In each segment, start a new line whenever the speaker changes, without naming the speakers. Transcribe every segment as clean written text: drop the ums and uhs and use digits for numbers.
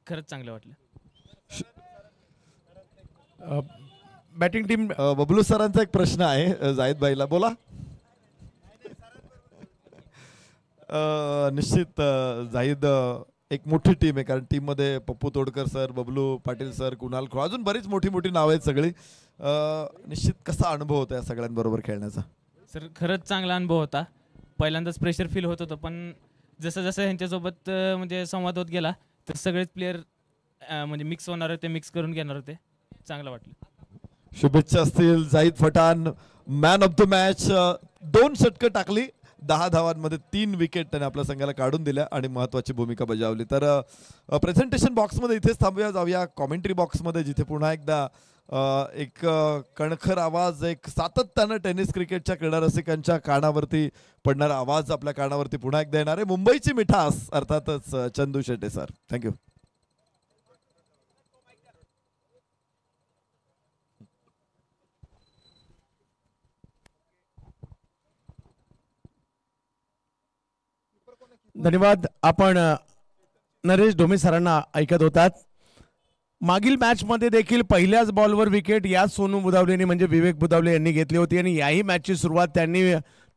खरंच चांगलं वाटलं.
बॅटिंग टीम
बबलू सरांचा एक प्रश्न आहे जाहीद भाईला, बोला. निश्चित जाहीद एक मोठी टीम आहे, कारण टीममध्ये पप्पू तोडकर सर, बबलू पाटील सर, कुणाल खो, अजून बरीच मोठी मोठी नावं आहेत सगळी. निश्चित कसा अनुभव होता या सगळ्यांबरोबर खेळण्याचा?
सर खरंच चांगला अनुभव होता. पहिल्यांदाच प्रेशर फील होत होतं, पण जसं जसं ह्यांच्यासोबत म्हणजे संवाद होत गेला तर सगळेच प्लेयर म्हणजे मिक्स होणार होते, मिक्स करून घेणार होते. चांगलं वाटलं.
शुभेच्छा असतील. Zahid Pathan man of the match, 2 षटकं टाकली, 10 धावांमध्ये 3 विकेट त्याने आपल्या संघाला काढून दिल्या आणि महत्त्वाची भूमिका बजावली. तर प्रेझेंटेशन बॉक्समध्ये इथेच थांबूया, जाऊया कॉमेंट्री बॉक्समध्ये, जिथे पुन्हा एकदा एक कणखर आवाज, एक सातत्यानं टेनिस क्रिकेटच्या क्रीडा रसिकांच्या कानावरती पडणारा आवाज आपल्या कानावरती पुन्हा एकदा येणार आहे. मुंबईची मिठास, अर्थातच चंदू शेटे सर. थँक्यू.
धन्यवाद. आपण नरेश डोमे सरांना ऐकत होतात. मागील मॅच मध्ये देखील पहिल्याच बॉलवर विकेट या सोनू बुदावलेने म्हणजे विवेक बुदावले यांनी घेतली होती आणि याही मॅचची सुरुवात त्यांनी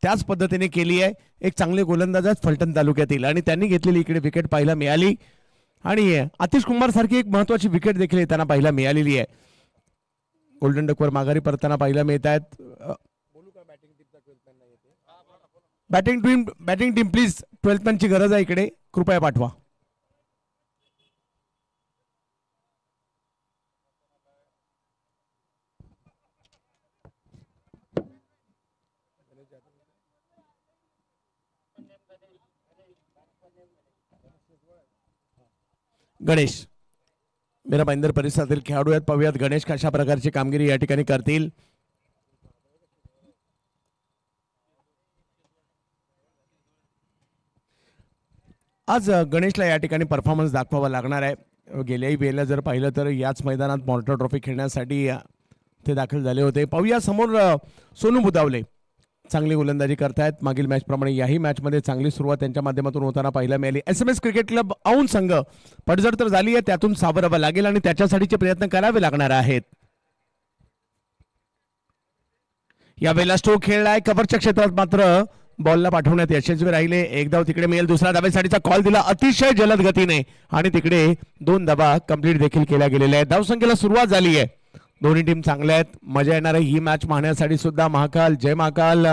त्याच पद्धतीने केली आहे. एक चांगले गोलंदाज आहेत फलटण तालुक्यातील आणि त्यांनी घेतलेली इकडे विकेट पाहायला मिळाली आणि आतिश कुमार सारखी एक महत्त्वाची विकेट देखील त्यांना पाहायला मिळालेली आहे. गोल्डन डकवर माघारी परताना पाहायला मिळत आहेत. बॅटिंग टीम प्लीज 12th मॅनची गरज आहे इकडे, कृपया पाठवा. गणेश मेरा भाईंदर परिसरातील खेळाडू आहेत, पाहूयात गणेश कशा प्रकारची कामगिरी या ठिकाणी करतील. आज गणेशला या ठिकाणी परफॉर्मन्स दाखवावा लागणार आहे. गेल्याही वेळेला जर पाहिलं तर याच मैदानात मॉर्टर ट्रॉफी खेळण्यासाठी ते दाखल झाले होते. पाहूया समोर सोनू बुदावले चांगली गोलंदाजी करतायत. मागील मॅचप्रमाणे याही मॅचमध्ये चांगली सुरुवात त्यांच्या माध्यमातून होताना पाहायला मिळाली. SMS क्रिकेट क्लब औंध संघ पडझड तर झाली आहे, त्यातून सावरावं लागेल आणि त्याच्यासाठीचे प्रयत्न करावे लागणार आहेत. यावेळेला स्ट्रोक खेळलाय, कव्हरच्या क्षेत्रात मात्र बॉलला पाठवण्यात यशस्वी राहिले. एक धाव तिकडे मिळेल, दुसरा धावेसाठीचा कॉल दिला अतिशय जलद गतीने आणि तिकडे 2 धावा कंप्लीट देखील केल्या गेलेल्या आहेत. धावसंख्येला सुरुवात झाली आहे. दोन्ही टीम चांगल्या आहेत. मजा येणार आहे ही मॅच पाहण्यासाठी सुद्धा. महाकाल जय महाकाल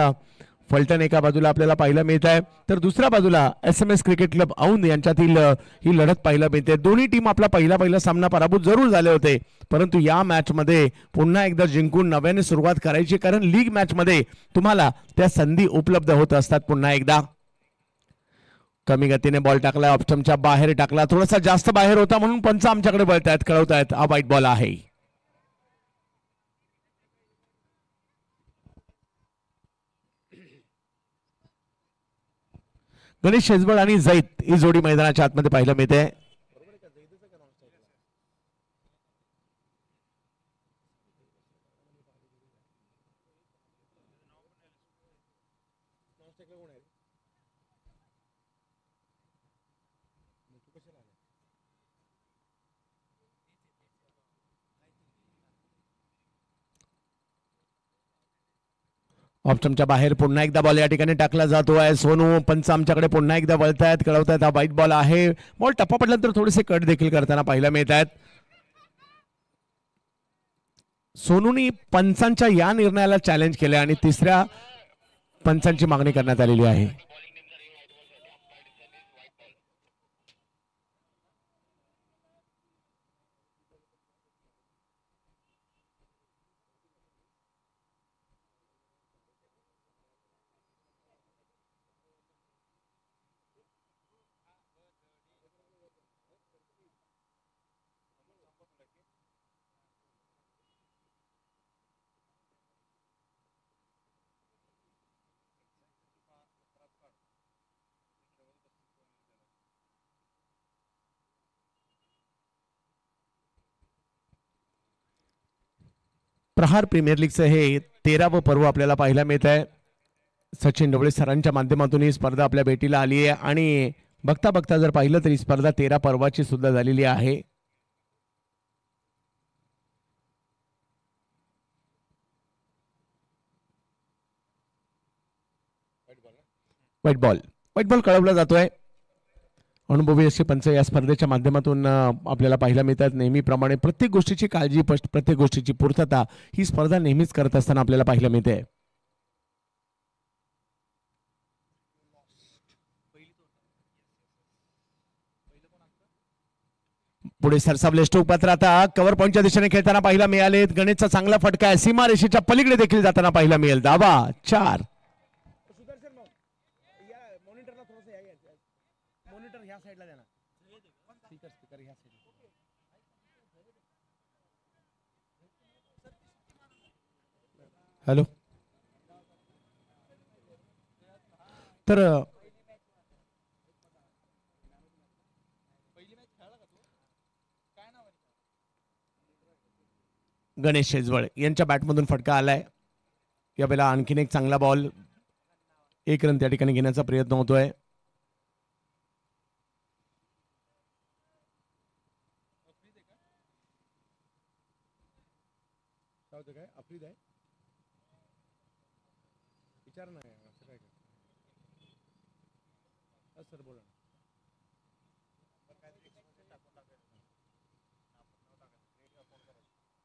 फलटण एका बाजूला आपल्याला पाहायला मिळत आहे, तर दुसऱ्या बाजूला SMS क्रिकेट क्लब औंध यांच्यातील ही लढत पाहायला मिळते. दोन्ही टीम आपला पहिला सामना पराभूत जरूर झाले होते, परंतु या मॅच मध्ये पुन्हा एकदा जिंकून नव्याने सुरुवात करायची, कारण लीग मॅच मध्ये तुम्हाला त्या संधी उपलब्ध होत असतात. पुन्हा एकदा कमी गतीने बॉल टाकलाय, ऑप्शनच्या बाहेर टाकला, थोडासा जास्त बाहेर होता म्हणून पंच आमच्याकडे बळतायत, कळवतायत हा वाईट बॉल आहे. गणेश शेजबळ आणि जैद ही जोडी मैदानाच्या आतमध्ये पाहायला मिळते. ऑप्शनच्या बाहेर पुन्हा एकदा बॉल या ठिकाणी टाकला जातो आहे. सोनू पंच आमच्याकडे पुन्हा एकदा वळतायत, कळवतायत हा वाईट बॉल आहे. बॉल टप्पा पडल्यानंतर थोडेसे कट देखील करताना पाहायला मिळत आहेत. सोनूनी पंचांच्या या निर्णयाला चॅलेंज केले आणि तिसऱ्या पंचांची मागणी करण्यात आलेली आहे. प्रहार प्रीमियर लीगचं हे 13वं पर्व आपल्याला पाहायला मिळत आहे. सचिन ढवळे सरांच्या माध्यमातून ही स्पर्धा आपल्या भेटीला आली आहे आणि बघता बघता जर पाहिलं तरी स्पर्धा 13 पर्वाची सुद्धा झालेली आहे. व्हाईट बॉल कळवला जातोय. अनुभवी असे पंच या स्पर्धेच्या माध्यमातून आपल्याला पाहायला मिळतात. नेहमीप्रमाणे प्रत्येक गोष्टीची काळजी, प्रत्येक गोष्टीची पूर्तता ही स्पर्धा नेहमीच करत असताना आपल्याला पाहायला मिळते. पुढे सरसावले स्ट्रोक पात्र आता कव्हर पॉईंटच्या दिशेने खेळताना पाहायला मिळाले. गणेशचा चांगला फटका आहे, सीमारेषेच्या पलीकडे देखील जाताना पाहायला मिळेल. धावा 4. हॅलो. तर गणेश शेजवळ यांच्या बॅटमधून फटका आलाय. यावेळेला आणखीन एक चांगला बॉल, 1 रन त्या ठिकाणी घेण्याचा प्रयत्न होतोय.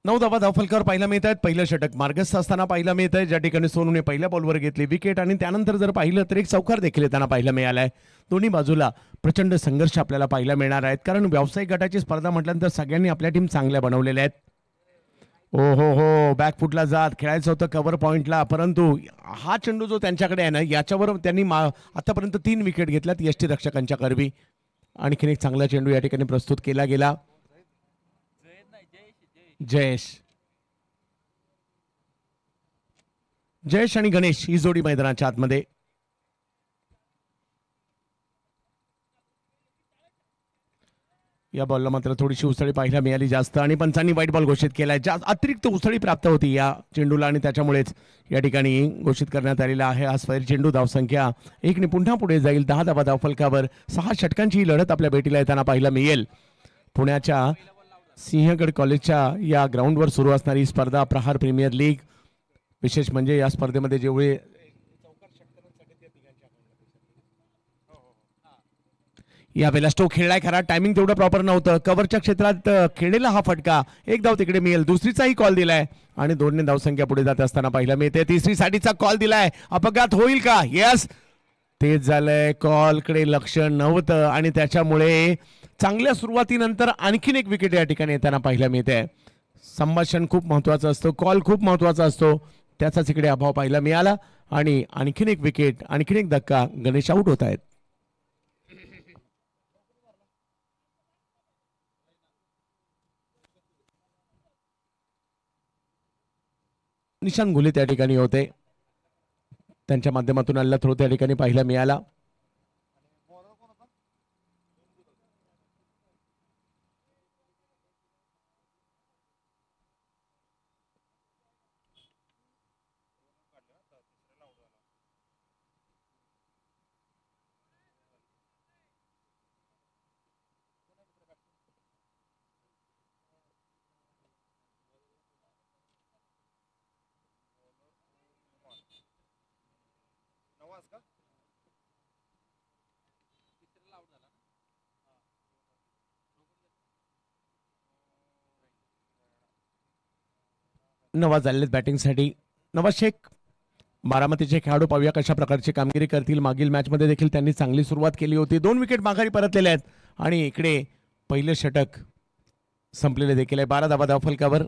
नऊ धावा धावफलकावर पाहायला मिळत आहेत. पहिलं षटक मार्गस्थ असताना पाहायला मिळत आहे, ज्या ठिकाणी सोनूने पहिल्या बॉलवर घेतली विकेट आणि त्यानंतर जर पाहिलं तर एक चौकार देखील येताना पाहायला मिळालाय. दोन्ही बाजूला प्रचंड संघर्ष आपल्याला पाहायला मिळणार आहेत, कारण व्यावसायिक गटाची स्पर्धा म्हटल्यानंतर सगळ्यांनी आपल्या टीम चांगल्या बनवलेल्या आहेत. ओ हो, बॅकफुटला जात खेळायचं होतं कव्हर पॉइंटला, परंतु हा चेंडू जो त्यांच्याकडे आहे ना, याच्यावर त्यांनी आतापर्यंत 3 विकेट घेतल्यात यष्टीरक्षकांच्या करवी. आणखीन एक चांगला चेंडू या ठिकाणी प्रस्तुत केला गेला. जयेश आणि गणेश ही जोडी मैदानाच्या आतमध्ये. या बॉलला मात्र थोडीशी उसळी पाहायला मिळाली जास्त आणि पंचांनी व्हाईट बॉल घोषित केलाय. अतिरिक्त उसळी प्राप्त होती या चेंडूला आणि त्याच्यामुळेच या ठिकाणी घोषित करण्यात आलेला आहे हा स्फेअर चेंडू. धावसंख्या 1 ने पुन्हा पुढे जाईल. 10 धावा धावफलकावर 6 षटकांची ही लढत आपल्या भेटीला येताना पाहायला मिळेल. पुण्याच्या सिंहगड कॉलेजच्या या ग्राउंडवर सुरू असणारी स्पर्धा प्रहार प्रीमियर लीग. विशेष म्हणजे या स्पर्धेमध्ये जेवढे यावेळेला स्ट्रोक खेळलाय खरा, टायमिंग तेवढं प्रॉपर नव्हतं. कव्हरच्या क्षेत्रात खेळलेला हा फटका, 1 धाव तिकडे मिळेल. दुसरीचाही कॉल दिलाय आणि 2 ने धावसंख्या पुढे जात असताना पाहायला मिळते. तिसरी साठीचा कॉल दिलाय. अपघात होईल का? यस, तेच झालंय. कॉलकडे लक्ष नव्हतं आणि त्याच्यामुळे चांगल्या सुरुवातीनंतर आणखीन एक विकेट या ठिकाणी येताना पाहायला मिळते. संभाषण खूप महत्वाचं असतं, कॉल खूप महत्वाचा असतो, त्याचाच इकडे अभाव पाहायला मिळाला आणि आणखीन एक विकेट, आणखीन एक धक्का. गणेश आउट होत आहेत. निशान घुले त्या ठिकाणी होते, त्यांच्या माध्यमातून अल्ला थ्रो त्या ठिकाणी पाहायला मिळाला. नवाज आलेत बॅटिंगसाठी. नवाज शेख बारामतीचे खेळाडू, पाहूया कशा प्रकारची कामगिरी करतील. मागील मॅच मध्ये देखील त्यांनी चांगली सुरुवात केली होती. 2 विकेट माघारी परतलेले आहेत आणि इकडे पहिले षटक संपलेले देखील आहे. 12 धावा धावफलकावर.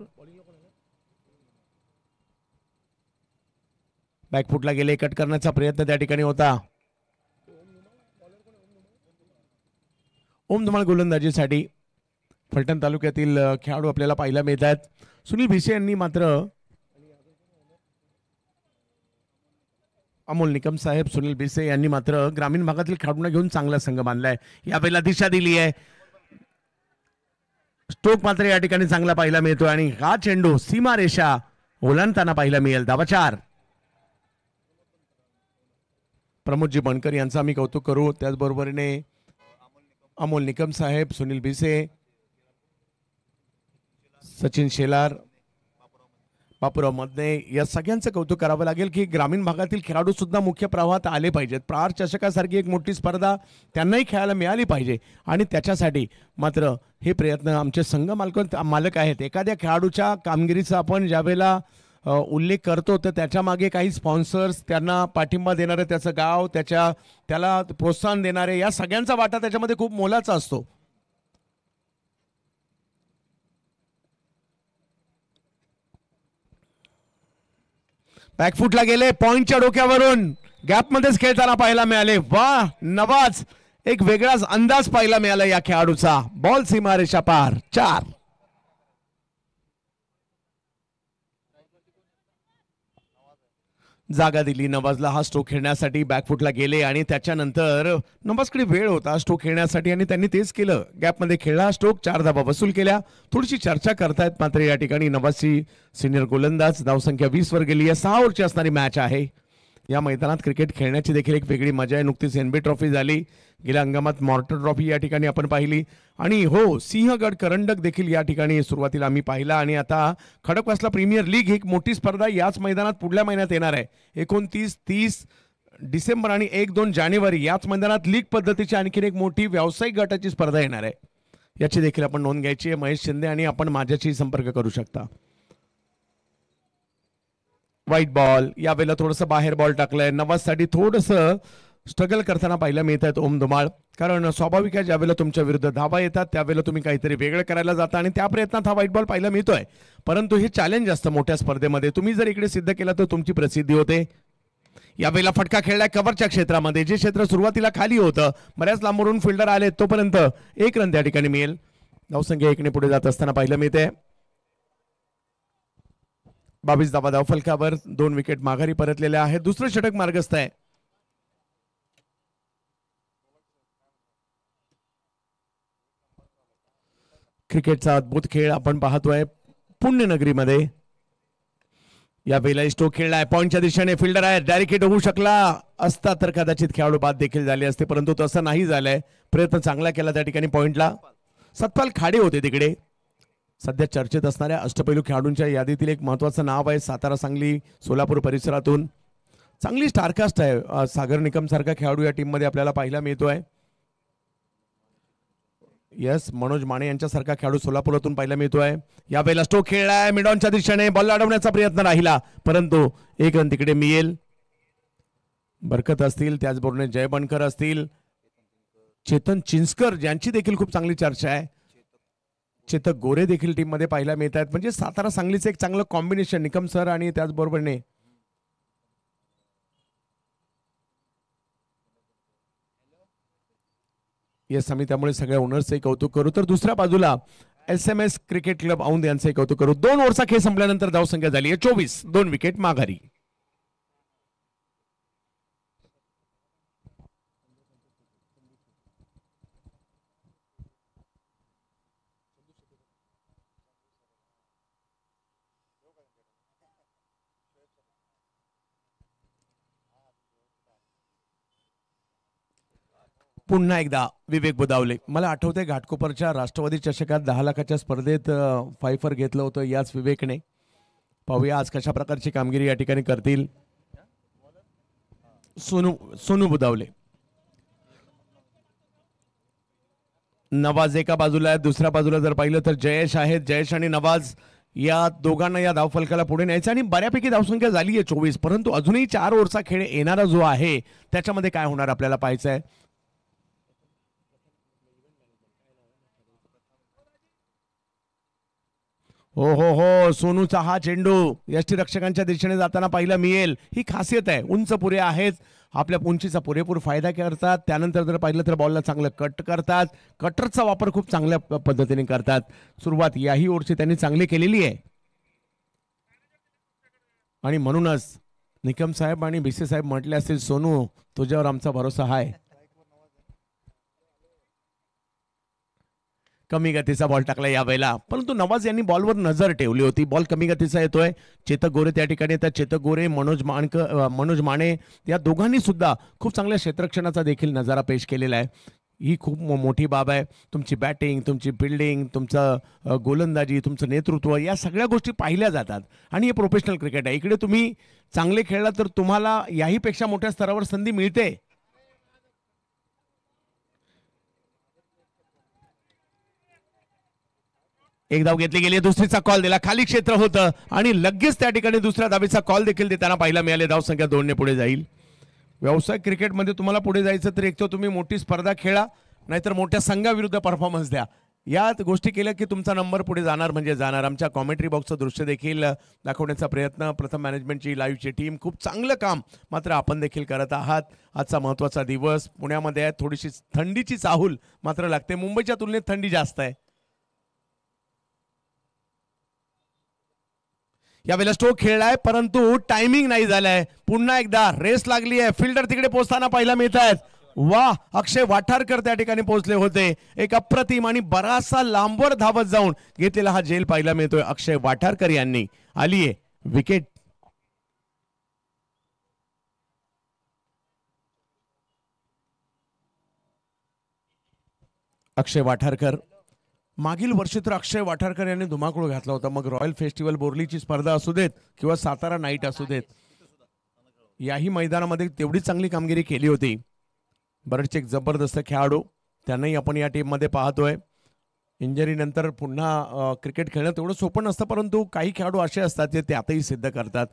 बॅकफुटला गेले, कट करण्याचा प्रयत्न त्या ठिकाणी होता. ओम धुमाळ गोलंदाजीसाठी फलटण तालुक्यातील खेळाडू आपल्याला पाहायला मिळतात. सुनील भिसे यांनी मात्र अमोल निकम साहेब, सुनील भिसे यांनी मात्र ग्रामीण भागातील खेळाडूंना घेऊन चांगला संघ बांधलाय. यावेळेला दिशा दिली आहे. स्ट्रोक मात्र या ठिकाणी चांगला पाहायला मिळतो आणि हा चेंडू सीमारेषा ओलांडताना पाहायला मिळेल. धावा 4. प्रमोदजी बनकर यांचं आम्ही कौतुक करू, त्याचबरोबरीने अमोल निकम साहेब, सुनील भिसे, सचिन शेलार, बापूराव मदने, या सगळ्यांचं कौतुक करावं लागेल की ग्रामीण भागातील खेळाडू सुद्धा मुख्य प्रवाहात आले पाहिजेत. प्रहार चषकासारखी एक मोठी स्पर्धा त्यांनाही खेळायला मिळाली पाहिजे आणि त्याच्यासाठी मात्र हे प्रयत्न आमचे संघ मालक आहेत. एखाद्या खेळाडूच्या कामगिरीचा आपण ज्यावेळेला उल्लेख करतो तर त्याच्या मागे काही स्पॉन्सर्स, त्यांना पाठिंबा देणारे, त्याचं गाव, त्याला प्रोत्साहन देणारे, या सगळ्यांचा वाटा त्याच्यामध्ये खूप मोलाचा असतो. बॅकफुटला गेले, पॉइंटच्या डोक्यावरून गॅपमध्येच खेळताना पाहायला मिळाले. वा नवाज, एक वेगळाच अंदाज पाहायला मिळाला या खेळाडूचा. बॉल सीमारेषा पार, 4. जागा दिली नवाजला हा स्ट्रोक खेळण्यासाठी. बॅकफुटला गेले आणि त्याच्यानंतर नवाजकडे वेळ होता स्ट्रोक खेळण्यासाठी आणि त्यांनी तेच केलं. गॅपमध्ये खेळला स्ट्रोक, 4 धावा वसूल केल्या. थोडीशी चर्चा करतायत मात्र या ठिकाणी नवाजची सिनियर गोलंदाज धावसंख्या 20 वर गेली आहे. 6 ओव्हरची असणारी मॅच आहे. या मैदानात क्रिकेट खेळण्याची देखील एक वेगळी मजा आहे. नुकतीच एनबी ट्रॉफी झाली, गेल्या हंगामात मॉर्टर ट्रॉफी या ठिकाणी आपण पाहिली आणि हो सिंहगड करंडक देखील या ठिकाणी सुरुवातीला आम्ही पाहिला. आणि आता खडकवासला प्रीमियर लीग ही एक मोठी स्पर्धा याच मैदानात पुढल्या महिन्यात येणार आहे. 29, 30 डिसेंबर आणि 1-2 जानेवारी याच मैदानात लीग पद्धतीची आणखीन एक मोठी व्यावसायिक गटाची स्पर्धा येणार आहे. याची देखील आपण नोंद घ्यायची आहे. महेश शिंदे आणि आपण माझ्याशी संपर्क करू शकता. व्हाईट बॉल, यावेळेला थोडंसं बाहेर बॉल टाकलाय. नवाजसाठी थोडंसं स्ट्रगल करताना पाहायला मिळत आहेत ओम धुमाळ, कारण स्वाभाविक आहे ज्यावेळेला तुमच्या विरुद्ध धावा येतात त्यावेळेला तुम्ही काहीतरी वेगळं करायला जाता आणि त्या प्रयत्नात हा व्हाईट बॉल पाहायला मिळतोय. परंतु हे चॅलेंज असतं मोठ्या स्पर्धेमध्ये. तुम्ही जर इकडे सिद्ध केलं तर तुमची प्रसिद्धी होते. यावेळेला फटका खेळलाय कव्हरच्या क्षेत्रामध्ये, जे क्षेत्र सुरुवातीला खाली होतं. बऱ्याच लांबवरून फिल्डर आले तोपर्यंत 1 रन त्या ठिकाणी मिळेल. धावसंख्या 1 ने पुढे जात असताना पाहायला मिळते. 22 धावा धावफलकावर, 2 विकेट माघारी परतलेल्या आहेत. दुसरं षटक मार्गस्थ आहे. क्रिकेटचा अद्भुत खेळ आपण पाहतोय पुण्यनगरीमध्ये. या वेळेला स्ट्रोक खेळलाय पॉइंटच्या दिशेने, फिल्डर आहे, डायरेक्ट हिट होऊ शकला असता तर कदाचित खेळाडू बाद देखील झाले असते, परंतु तसं नाही झालंय. प्रयत्न चांगला केला त्या ठिकाणी पॉइंटला. सतपाल खाडे होते तिकडे. सध्या चर्चेत असणाऱ्या अष्टपैलू खेळाडूंच्या यादीतील एक महत्वाचं नाव आहे. सातारा, सांगली, सोलापूर परिसरातून चांगली स्टारकास्ट आहे. सागर निकम सारखा खेळाडू या टीम मध्ये आपल्याला पाहायला मिळतोय. यस, मनोज माने यांच्यासारखा खेळाडू सोलापुरातून पाहायला मिळतोय. यावेळेला स्ट्रोक खेळलाय मिडॉनच्या दिशेने, बॉल अडवण्याचा प्रयत्न राहिला परंतु 1 रन तिकडे मिळेल. बरकत असतील, त्याचबरोबर जय बनकर असतील, चेतन चिंचकर ज्यांची देखील खूप चांगली चर्चा आहे, चेतक गोरे देखील टीम मध्ये पाहायला मिळत आहेत. म्हणजे सातारा सांगलीचं एक चांगलं कॉम्बिनेशन निकम सर आणि त्याचबरोबरने येस, आम्ही त्यामुळे सगळ्या ओनर्सचे कौतुक करू. तर दुसऱ्या बाजूला SMS क्रिकेट क्लब औंध यांचे कौतुक करू. 2 ओव्हरचा खेळ संपल्यानंतर धावसंख्या झाली आहे 24, 2 विकेट माघारी. पुन्हा एकदा विवेक बुदावले. मला आठवते घाटकोपरच्या राष्ट्रवादी चषकात 10 लाखाच्या स्पर्धेत फायफर घेतलं होतं याच विवेकने. पाहूया आज कशा प्रकारची कामगिरी या ठिकाणी करतील सोनू बुदावले. नवाज एका बाजूला आहे, दुसऱ्या बाजूला जर पाहिलं तर जयेश आहेत. जयेश आणि नवाज या दोघांना या धावफलकाला पुढे न्यायचं आणि बऱ्यापैकी धावसंख्या झाली आहे 24, परंतु अजूनही 4 ओव्हरचा खेळ येणारा जो आहे त्याच्यामध्ये काय होणार आपल्याला पाहायचं आहे. हो हो हो, सोनूचा हा चेंडू यष्टीरक्षकांच्या दिशेने जाताना पाहायला मिळेल. ही खासियत आहे, उंच पुरे आहेत, आपल्या उंचीचा पुरेपूर फायदा करतात. त्यानंतर जर पाहिलं तर बॉलला चांगलं कट करतात. कटरचा वापर खूप चांगल्या पद्धतीने करतात. सुरुवात याही ओव्हरची त्यांनी चांगली केलेली आहे आणि म्हणूनच निकम साहेब आणि बीसी साहेब म्हटले असतील, सोनू तुझ्यावर आमचा भरोसा आहे. कमी गतीचा बॉल टाकला यावेळेला, परंतु नवाज यांनी बॉलवर नजर ठेवली होती. बॉल कमी गतीचा येतोय. चेतक गोरे त्या ठिकाणी येतात. चेतक गोरे, मनोज माने या दोघांनी सुद्धा खूप चांगल्या क्षेत्ररक्षणाचा देखील नजारा पेश केलेला आहे. ही खूप मोठी बाब आहे. तुमची बॅटिंग, तुमची फिल्डिंग, तुमचं गोलंदाजी, तुमचं नेतृत्व या सगळ्या गोष्टी पाहिल्या जातात आणि हे प्रोफेशनल क्रिकेट आहे. इकडे तुम्ही चांगले खेळला तर तुम्हाला याहीपेक्षा मोठ्या स्तरावर संधी मिळते. एक धाव घेतली गेली, दुसरीचा कॉल दिला, खाली क्षेत्र होतं आणि लगेच त्या ठिकाणी दुसऱ्या धावेचा कॉल देखील देताना पाहायला मिळाले. धावसंख्या 2 ने पुढे जाईल. व्यावसायिक क्रिकेटमध्ये तुम्हाला पुढे जायचं तर एक तर तुम्ही मोठी स्पर्धा खेळा, नाहीतर मोठ्या संघाविरुद्ध परफॉर्मन्स द्या. या गोष्टी केल्या की तुमचा नंबर पुढे जाणार म्हणजे जाणार. आमच्या कॉमेंट्री बॉक्सचं दृश्य देखील दाखवण्याचा प्रयत्न प्रथम मॅनेजमेंटची लाईव्हची टीम खूप चांगलं काम मात्र आपण देखील करत आहात. आजचा महत्त्वाचा दिवस पुण्यामध्ये आहे. थोडीशी थंडीची चाहूल मात्र लागते. मुंबईच्या तुलनेत थंडी जास्त आहे. यावेळेला स्ट्रोक खेळलाय परंतु टायमिंग नाही झालाय. पुन्हा एकदा रेस लागली आहे. फिल्डर तिकडे पोहोचताना पाहायला मिळत आहेत. वा, अक्षय वाठारकर त्या ठिकाणी पोहोचले होते. एक अप्रतिम आणि बराचसा लांबवर धावत जाऊन घेतलेला हा झेल पाहायला मिळतोय अक्षय वाठारकर यांनी. आली आहे विकेट. अक्षय वाठारकर मागील वर्षी तर अक्षय वाठारकर यांनी धुमाकूळ घातला होता. मग रॉयल फेस्टिवल बोर्लीची स्पर्धा असू देत किंवा सातारा नाईट असू देत, याही मैदानामध्ये तेवढी चांगली कामगिरी केली होती. बरेचसे एक जबरदस्त खेळाडू त्यांनाही आपण या टीममध्ये पाहतोय. इंजरी नंतर पुन्हा क्रिकेट खेळणं तेवढं सोपं नसतं, परंतु काही खेळाडू असे असतात जे त्यातही सिद्ध करतात.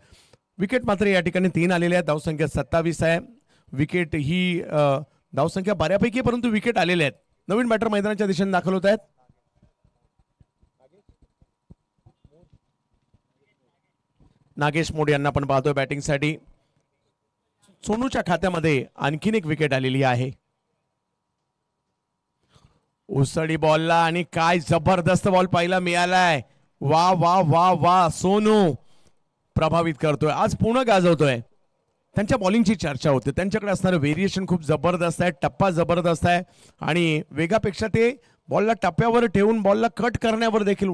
विकेट मात्र या ठिकाणी 3 आलेले आहेत. धावसंख्या 27 आहे. विकेट ही धावसंख्या बऱ्यापैकी, परंतु विकेट आलेले आहेत. नवीन बॅटर मैदानाच्या दिशेने दाखल होत आहेत. नागेश मोड यांना आपण पाहतोय बॅटिंगसाठी. सोनूच्या खात्यामध्ये आणखीन एक विकेट आलेली आहे. उसळी बॉलला आणि काय जबरदस्त बॉल पाहायला मिळालाय. वा वा वा वा, सोनू प्रभावित करतोय, आज पूर्ण गाजवतोय. त्यांच्या बॉलिंगची चर्चा होते. त्यांच्याकडे असणारं व्हेरिएशन खूप जबरदस्त आहे. टप्पा जबरदस्त आहे आणि वेगापेक्षा ते बॉलला टप्प्यावर ठेवून बॉलला कट करण्यावर देखील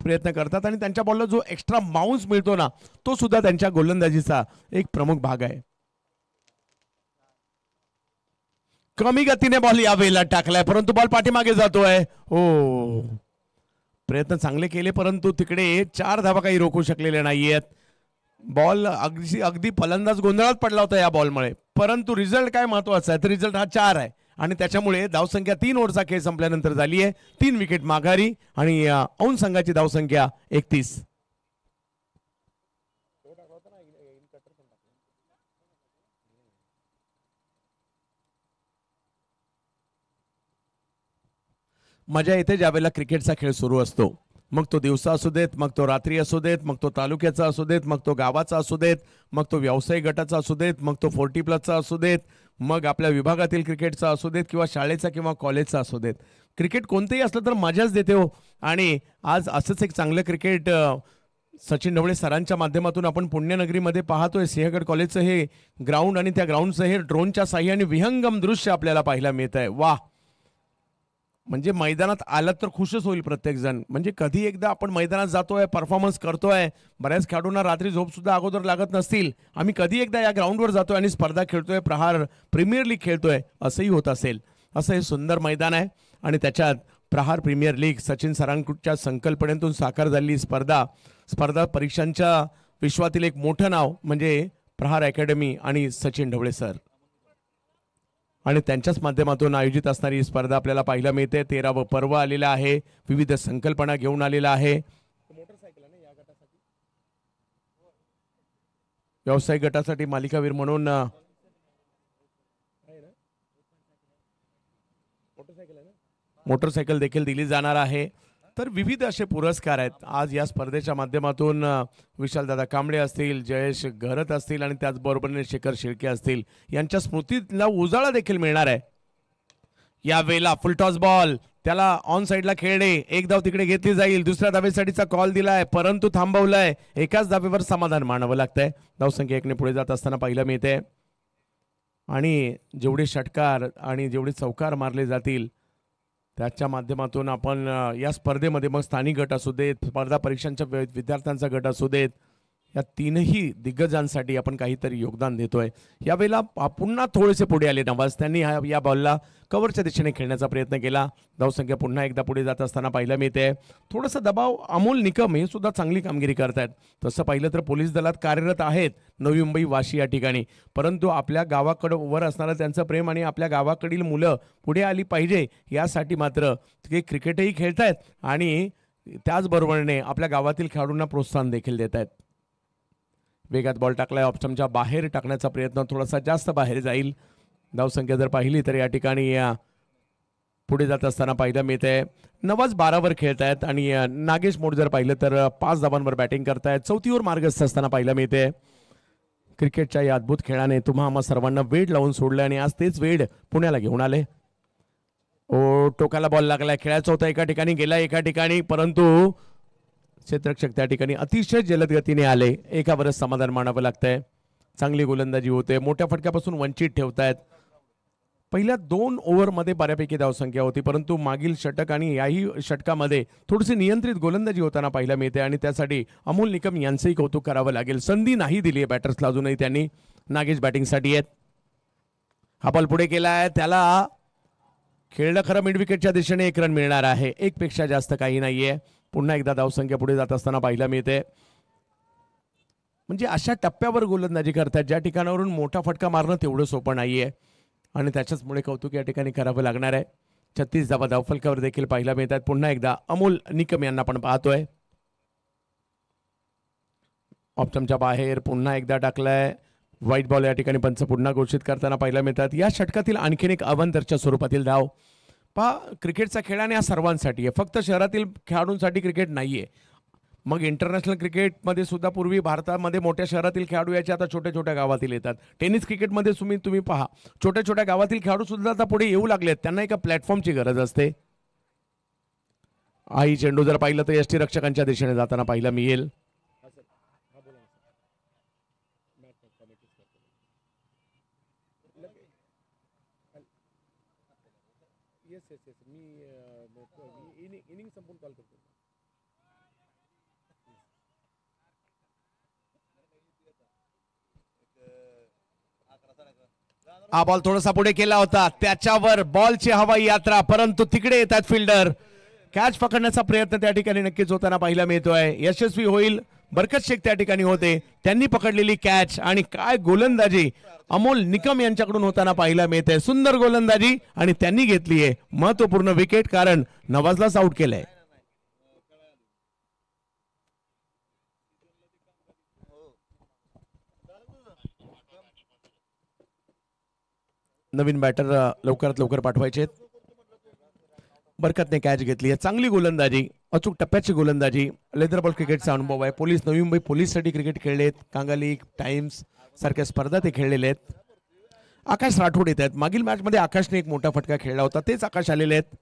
प्रयत्न करतात आणि त्यांच्या बॉलला जो एक्स्ट्रा बाउन्स मिळतो ना, तो सुद्धा त्यांच्या गोलंदाजीचा एक प्रमुख भाग आहे. कमी गतीने बॉल यावेळेला टाकलाय परंतु बॉल पाठीमागे जातोय. हो, प्रयत्न चांगले केले परंतु तिकडे 4 धावा काही रोखू शकलेले नाहीयेत. बॉल अगदी फलंदाज गोंधळात पडला होता या बॉलमुळे, परंतु रिझल्ट काय महत्वाचा आहे तर रिझल्ट हा 4 आहे आणि त्याच्यामुळे धावसंख्या 3 ओव्हरचा खेळ संपल्यानंतर झाली आहे. 3 विकेट माघारी आणि औंध संघाची धावसंख्या 31. मजा येते ज्यावेळेला क्रिकेटचा खेळ सुरू असतो. मग तो दिवसा असू देत, मग तो रात्री असू देत, मग तो तालुक्याचा असू देत, मग तो गावाचा असू देत, मग तो व्यावसायिक गटाचा असू देत, मग तो 40+ असू देत, मग आपल्या विभागातील क्रिकेटचा असू देत किंवा शाळेचा किंवा कॉलेजचा असू देत. क्रिकेट कोणतेही असलं तर मजाच देते हो. आणि आज असंच एक चांगलं क्रिकेट सचिन ढवळे सरांच्या माध्यमातून आपण पुण्यनगरीमध्ये पाहतोय. सिंहगड कॉलेजचं हे ग्राउंड आणि त्या ग्राउंडचं हे ड्रोनच्या साह्याने विहंगम दृश्य आपल्याला पाहायला मिळत आहे. वा, म्हणजे मैदानात आलं तर खुशच होईल प्रत्येक जण. म्हणजे कधी एकदा आपण मैदानात जातोय, परफॉर्मन्स करतोय. बऱ्याच खेळाडूंना रात्री झोप सुद्धा अगोदर लागत नसतील. आम्ही कधी एकदा या ग्राउंडवर जातोय आणि स्पर्धा खेळतोय, प्रहार प्रीमियर लीग खेळतोय, असंही होत असेल. असं हे सुंदर मैदान आहे आणि त्याच्यात प्रहार प्रीमियर लीग सचिन सरांच्या संकल्पनेतून साकार झालेली स्पर्धा परीक्षांच्या विश्वातील एक मोठं नाव म्हणजे प्रहार अकॅडमी आणि सचिन ढवळे सर आणि त्यांच्याच माध्यमातून आयोजित असणारी स्पर्धा आपल्याला पाहायला मिळते. 13वं पर्व आलेलं आहे. विविध संकल्पना घेऊन आलेला आहे. व्यावसायिक गटासाठी मालिकावीर म्हणून मोटरसायकल देखील दिली जाणार आहे. तर विविध असे पुरस्कार आहेत आज या स्पर्धेच्या माध्यमातून. विशालदादा कांबळे असतील, जयेश घरत असतील आणि त्याचबरोबरीने शेखर शेळके असतील यांच्या स्मृतीला उजाळा देखील मिळणार आहे. यावेळेला फुलटॉस बॉल, त्याला ऑन साईडला खेळणे, एक धाव तिकडे घेतली जाईल. दुसऱ्या धावेसाठीचा कॉल दिलाय परंतु थांबवलाय. एकाच धावेवर समाधान मानावं लागतंय. धावसंख्या 1 ने पुढे जात असताना पाहायला मिळते आणि जेवढे षटकार आणि जेवढे चौकार मारले जातील त्याच्या माध्यमातून आपण या स्पर्धेमध्ये मग स्थानिक गट असू देत, स्पर्धा परीक्षांच्या विद्यार्थ्यांचा गट असू देत, या तीनही दिग्गजांसाठी आपण काहीतरी योगदान देतोय. यावेळेला पुन्हा थोडेसे पुढे आले नवाज. त्यांनी या बॉलला कव्हरच्या दिशेने खेळण्याचा प्रयत्न केला. धावसंख्या पुन्हा एकदा पुढे जात असताना पाहायला मिळते. थोडंसं दबाव अमोल निकम हे सुद्धा चांगली कामगिरी करतायत. तसं पाहिलं तर पोलीस दलात कार्यरत आहेत नवी मुंबई वाशी या ठिकाणी, परंतु आपल्या गावाकडं वर असणारं त्यांचं प्रेम आणि आपल्या गावाकडील मुलं पुढे आली पाहिजे यासाठी मात्र ते क्रिकेटही खेळतायत आणि त्याचबरोबरने आपल्या गावातील खेळाडूंना प्रोत्साहन देखील देत आहेत. वेगात बॉल टाकलाय, ऑप्शनच्या बाहेर टाकण्याचा प्रयत्न, थोडासा जास्त बाहेर जाईल. धावसंख्या जर पाहिली तर या ठिकाणी पुढे जात असताना पाहायला मिळते. नवाज 12वर खेळतायत आणि नागेश मोड जर पाहिलं तर 5 धावांवर बॅटिंग करतायत. 4थीवर मार्गस्थ असताना पाहायला मिळते. क्रिकेटच्या या अद्भुत खेळाने तुम्हा आम्हा सर्वांना वेड लावून सोडले आणि आज तेच वेड पुण्याला घेऊन आले. ओ टोकाला बॉल लागलाय, खेळायचा होता एका ठिकाणी, गेला एका ठिकाणी, परंतु क्षेत्ररक्षक त्या ठिकाणी अतिशय जलद गतीने आले. एकावरच समाधान मानावं लागतंय. चांगली गोलंदाजी होते, मोठ्या फटक्यापासून वंचित ठेवतायत. पहिल्या 2 ओव्हरमध्ये बऱ्यापैकी धावसंख्या होती, परंतु मागील षटक आणि याही षटकामध्ये थोडीशी नियंत्रित गोलंदाजी होताना पाहायला मिळते आणि त्यासाठी अमोल निकम यांचंही कौतुक करावं लागेल. संधी नाही दिली आहे बॅटर्सला अजूनही त्यांनी. नागेश बॅटिंगसाठी आहेत. हा बॉल पुढे केलाय, त्याला खेळलं खरं मिड विकेटच्या दिशेने 1 रन मिळणार आहे. 1 पेक्षा जास्त काही नाहीये. पुन्हा एकदा धावसंख्या पुढे जात असताना पाहायला मिळते. म्हणजे अशा टप्प्यावर गोलंदाजी करतात ज्या ठिकाणावरून मोठा फटका मारणं तेवढं सोपं नाहीये आणि त्याच्याचमुळे कौतुक या ठिकाणी करावं लागणार आहे. 36 धावा धावफलकावर देखील पाहायला मिळतात. पुन्हा एकदा अमोल निकम यांना आपण पाहतोय. ऑप्शनच्या बाहेर पुन्हा एकदा टाकलाय. व्हाईट बॉल या ठिकाणी पंच पुन्हा घोषित करताना पाहायला मिळतात. या षटकातील आणखीन एक अवंतरच्या स्वरूपातील धाव. पहा, क्रिकेटचा खेळाने हा सर्वांसाठी आहे, फक्त शहरातील खेळाडूंसाठी क्रिकेट नाहीये. मग इंटरनॅशनल क्रिकेटमध्ये सुद्धा पूर्वी भारतामध्ये मोठ्या शहरातील खेळाडू याचे आता छोट्या छोट्या गावातील येतात. टेनिस क्रिकेटमध्ये तुम्ही पहा, छोट्या छोट्या गावातील खेळाडू सुद्धा आता पुढे येऊ लागलेत. त्यांना एका प्लॅटफॉर्मची गरज असते. आई चेंडू जर पाहिलं तर यष्टीरक्षकांच्या दिशेने जाताना पाहायला मिळेल. हा बॉल थोडासा पुढे केला होता, त्याच्यावर बॉलची हवाई यात्रा, परंतु तिकडे येतात फिल्डर. कॅच पकडण्याचा प्रयत्न त्या ठिकाणी नक्कीच होताना पाहायला मिळतोय. यशस्वी होईल. बरकत शेख त्या ठिकाणी होते, त्यांनी पकडलेली कॅच आणि काय गोलंदाजी अमोल निकम यांच्याकडून होताना पाहायला मिळते. सुंदर गोलंदाजी आणि त्यांनी घेतली आहे महत्वपूर्ण विकेट, कारण नवाजलाच आउट केलंय. नवीन बॅटर लवकरात लवकर पाठवायचे. बरकतने कॅच घेतली आहे. चांगली गोलंदाजी, अचूक टप्प्याची गोलंदाजी. लेदर बॉल क्रिकेटचा अनुभव आहे. नवी मुंबई पोलीससाठी क्रिकेट खेळलेत. कांगा लीग, टाइम्स सारख्या स्पर्धा ते खेळलेले आहेत. आकाश राठोड येत आहेत. मागील मॅच मध्ये आकाशने एक मोठा फटका खेळला होता, तेच आकाश आलेले आहेत.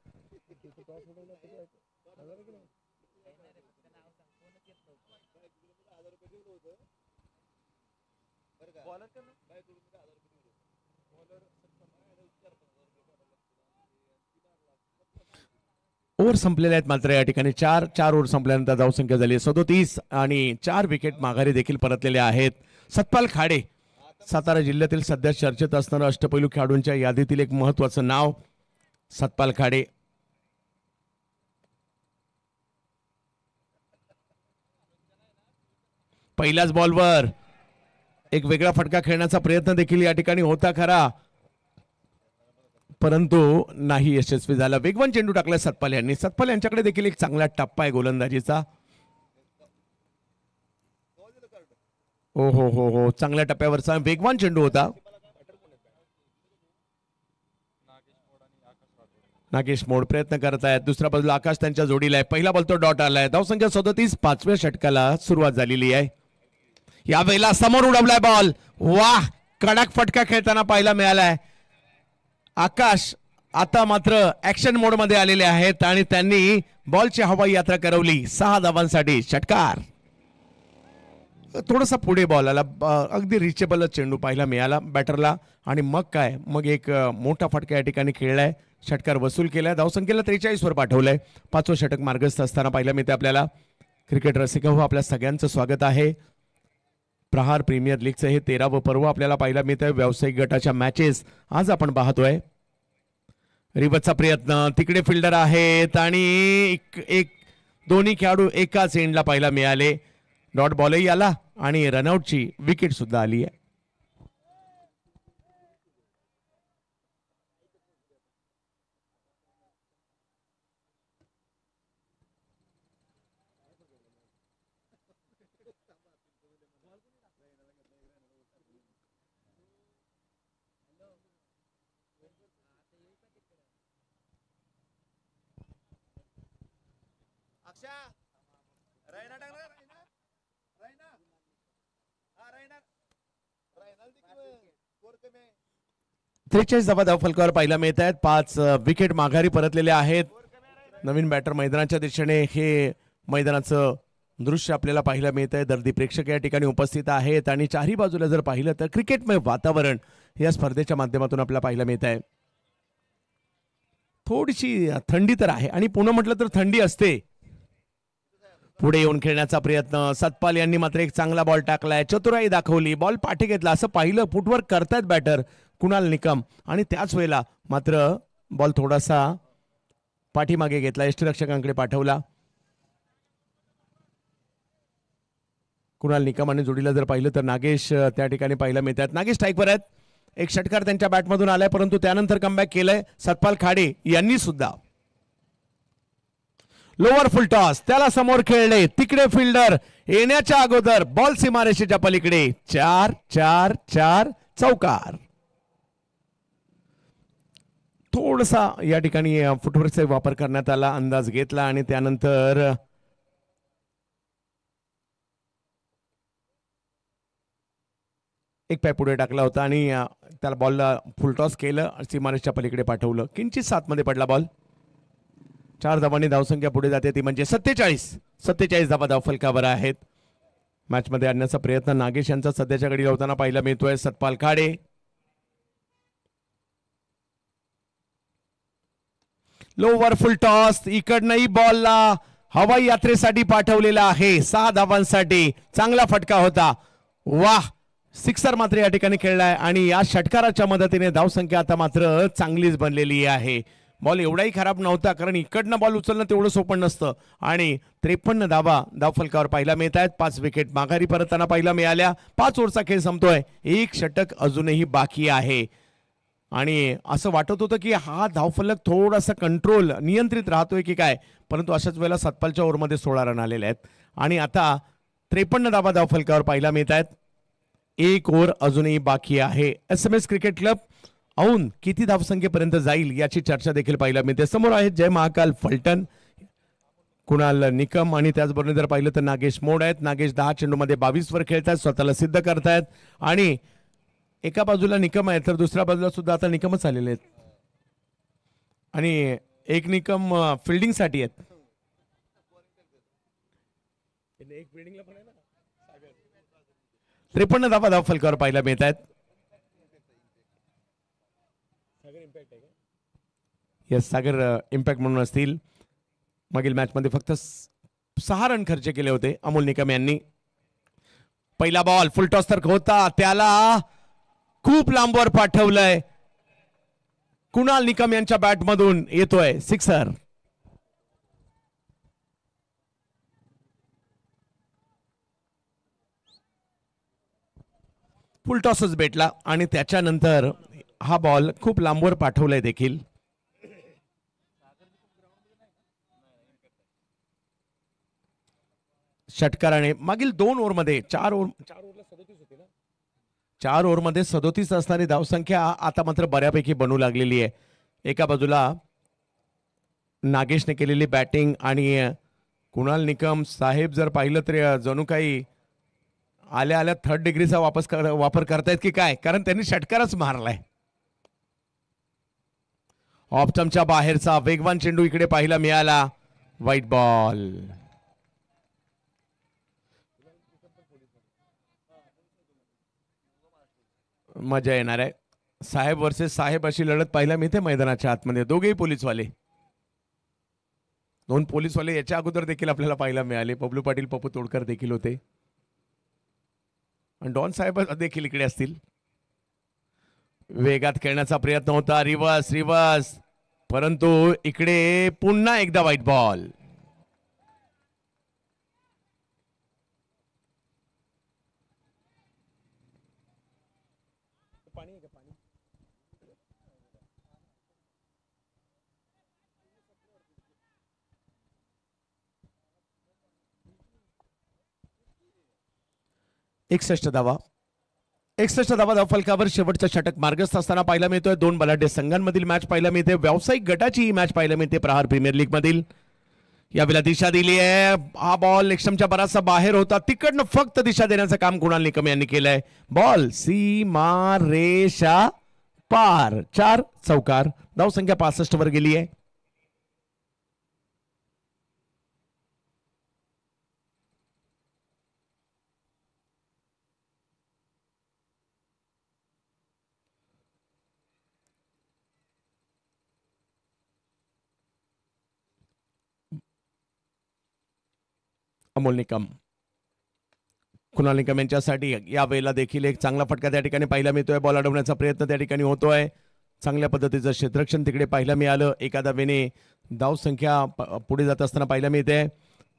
ओव्हर संपलेले आहेत मात्र या ठिकाणी. 4 ओव्हर संपल्यानंतर धावसंख्या झाली 37 आणि 4 विकेट माघारी देखील परतलेले आहेत. सतपाल खाडे, सातारा जिल्ह्यातील सध्या चर्चेत असणारं अष्टपैलू खेळाडूंच्या यादीतील एक महत्वाचं नाव सतपाल खाडे. पहिल्याच बॉलवर एक वेगळा फटका खेळण्याचा प्रयत्न देखील या ठिकाणी होता खरा, परंतु नाही यशस्वी झाला. वेगवान चेंडू टाकला सतपाल यांनी. सतपाल यांच्याकडे देखील एक चांगला टप्पा आहे गोलंदाजीचा. हो हो हो हो, चांगल्या टप्प्यावरचा वेगवान चेंडू होता. नागेश मोड प्रयत्न करत आहेत. दुसऱ्या बाजूला आकाश त्यांच्या जोडीला आहे. पहिला बॉल तो डॉट आलाय. धावसंख्या 37. 5व्या षटकाला सुरुवात झालेली आहे. यावेळेला समोर उडवलाय बॉल. वाह, कडक फटका खेळताना पाहायला मिळालाय. आकाश आता मात्र ऍक्शन मोड मध्ये आलेले आहेत आणि त्यांनी बॉलची हवाई यात्रा करवली. 6 धावांसाठी षटकार. थोडासा पुढे बॉल आला, अगदी रिचेबल चेंडू पाहायला मिळाला बॅटरला आणि मग काय, मग एक मोठा फटका या ठिकाणी खेळलाय. षटकार वसूल केलाय. धावसंख्येला 43 वर पाठवलंय. 5वं षटक मार्गस्थ असताना पाहायला मिळते आपल्याला. क्रिकेट रसिक हो, आपल्या सगळ्यांचं स्वागत आहे. प्रहार प्रीमियर लीगचं हे 13वं पर्व आपल्याला पाहायला मिळत आहे. व्यावसायिक गटाच्या मॅचेस आज आपण पाहतोय. रिवर्सचा प्रयत्न, तिकडे फिल्डर आहेत आणि एक दोन्ही खेळाडू एकाच एंडला पाहायला मिळाले. डॉट बॉलही आला आणि रनआउटची विकेट सुद्धा आली आहे. त्रेचाळीस धावा फलकावर पाहायला मिळत आहेत. 5 विकेट माघारी परतलेले आहेत. नवीन बॅटर मैदानाच्या दिशेने हे मैदानाचं दृश्य आपल्याला पाहायला मिळत आहे. दर्दी प्रेक्षक या ठिकाणी उपस्थित आहेत आणि चारही बाजूला जर पाहिलं तर क्रिकेटमय वातावरण या स्पर्धेच्या माध्यमातून आपल्याला पाहायला मिळत आहे. थोडीशी थंडी तर आहे आणि पुन्हा म्हटलं तर थंडी असते. पुढे येऊन खेळण्याचा प्रयत्न, सतपाल यांनी मात्र एक चांगला बॉल टाकलाय, चतुराई दाखवली, बॉल पाठी घेतला असं पाहिलं. फुटवर्क करतायत बॅटर कुणाल निकम आणि त्याच वेळेला मात्र बॉल थोडासा पाठीमागे घेतला, यष्टीरक्षकांकडे पाठवला. कुणाल निकम आणि जोडीला जर पाहिलं तर नागेश त्या ठिकाणी पाहायला मिळतात. नागेश स्ट्राईकवर आहेत. एक षटकार त्यांच्या बॅटमधून आलाय परंतु त्यानंतर कमबॅक केलंय सतपाल खाडे यांनी सुद्धा. लोअर फुल टॉस, त्याला समोर खेळले, तिकडे फिल्डर येण्याच्या अगोदर बॉल सीमारेषेच्या पलीकडे. 4-4-4 चौकार. थोडासा या ठिकाणी फुटवर्कचा वापर करण्यात आला, अंदाज घेतला आणि त्यानंतर एक पाय पुढे टाकला होता आणि त्याला बॉलला फुल टॉस केलं, सीमारेषच्या पलीकडे पाठवलं. किंचित 7 मध्ये पडला बॉल. 4 धावांनी धावसंख्या पुढे जाते, ती म्हणजे 47 धावा धावफलकावर आहेत. मॅच मध्ये आणण्याचा प्रयत्न नागेश यांचा सध्याच्या घडी लावताना पाहायला मिळतोय. Satpal Khade, lower full toss, इकडनंही बॉलला हवाई यात्रेसाठी पाठवलेला आहे. 6 धावांसाठी चांगला फटका होता. वाह, सिक्सर मात्र या ठिकाणी खेळलाय आणि या षटकाराच्या मदतीने धावसंख्या आता मात्र चांगलीच बनलेली आहे. बॉल एवढाही खराब नव्हता कारण इकडनं बॉल उचलणं तेवढं सोपं नसतं आणि 53 धावा धावफलकावर पाहायला मिळत आहेत. 5 विकेट माघारी परतताना पाहायला मिळाल्या. 5 ओव्हरचा खेळ संपतोय, एक षटक अजूनही बाकी आहे आणि असं वाटत होतं की हा धावफलक थोडासा कंट्रोल नियंत्रित राहतोय की काय, परंतु अशाच वेळेला सतपालच्या ओव्हरमध्ये 16 रन आलेले आहेत आणि आता 53 धावा धावफलकावर पाहायला मिळत आहेत. एक ओव्हर अजूनही बाकी आहे. SMS क्रिकेट क्लब औन किती धावसंख्येपर्यंत जाईल याची चर्चा देखील पाहायला मिळते. समोर आहेत जय महाकाल फलटण, कुणाल निकम आणि त्याचबरोबर जर पाहिलं तर नागेश मोड आहेत. नागेश 10 चेंडूमध्ये 22 वर खेळतात, स्वतःला सिद्ध करतायत आणि एका बाजूला निकम आहे तर दुसऱ्या बाजूला सुद्धा आता निकमच आलेले आहेत आणि एक निकम फिल्डिंग साठी आहेत. 53 धावा धावफलकावर पाहायला मिळत आहेत. यस, सागर इम्पॅक्ट म्हणून असतील. मागील मॅच मध्ये फक्त 6 रन खर्च केले होते अमोल निकम यांनी. पहिला बॉल फुल टॉस तर होता, त्याला खूप लांबवर पाठवलंय. कुणाल निकम यांच्या बॅट मधून येतोय सिक्सर. फुल टॉसच भेटला आणि त्याच्यानंतर हा बॉल खूप लांबवर पाठवलाय देखील. षटकाराने मागील 2 ओव्हरमध्ये 4 ओव्हरमध्ये 37 असणारी धावसंख्या आता मात्र बऱ्यापैकी बनू लागलेली आहे. एका बाजूला नागेशने केलेली बॅटिंग आणि कुणाल निकम साहेब जर पाहिलं तर जणू काही आल्या आल्या 3rd डिग्रीचा वापर करतायत की काय, कारण त्यांनी षटकारच मारलाय. ऑफ स्टंपच्या बाहेरचा वेगवान चेंडू इकडे पाहायला मिळाला. White ball. मजा येणार आहे. साहेब वर्सेस साहेब अशी लढत पाहायला मिळते मैदानाच्या आतमध्ये. दोघेही पोलीसवाले, 2 पोलीसवाले याच्या अगोदर देखील आपल्याला पाहायला मिळाले. पबलू पाटील, पप्पू तोडकर देखील होते. आणि डॉन साहेब देखील इकडे असतील. वेगात खेळण्याचा प्रयत्न होता, रिवर्स रिवर्स, परंतु इकडे पुन्हा एकदा व्हाईट बॉल. एकसष्ट धावा, 61 धावा धावफलकावर. शेवटचं षटक मार्गस्थ असताना पाहायला मिळतोय. दोन बलाढ्य संघांमधील मॅच पाहायला मिळते. व्यावसायिक गटाची ही मॅच पाहायला मिळते प्रहार प्रीमियर लीग मधील. यावेळेला दिशा दिली आहे. हा बॉल एक्स्ट्रमच्या बराचसा बाहेर होता, तिकडनं फक्त दिशा देण्याचं काम कुणाल निकम यांनी केलंय. बॉल सीमा रेषा पार. 4 चौकार. धावसंख्या 65 वर गेली आहे. अमोल निकम, कुणाल निकम यांच्यासाठी या वेळेला देखील एक चांगला फटका त्या ठिकाणी पाहायला मिळतोय. बॉल अडवण्याचा प्रयत्न त्या ठिकाणी होतोय. चांगल्या पद्धतीचं क्षेत्ररक्षण तिकडे पाहायला मिळालं. एका धावेने धावसंख्या पुढे जात असताना पाहायला मिळते.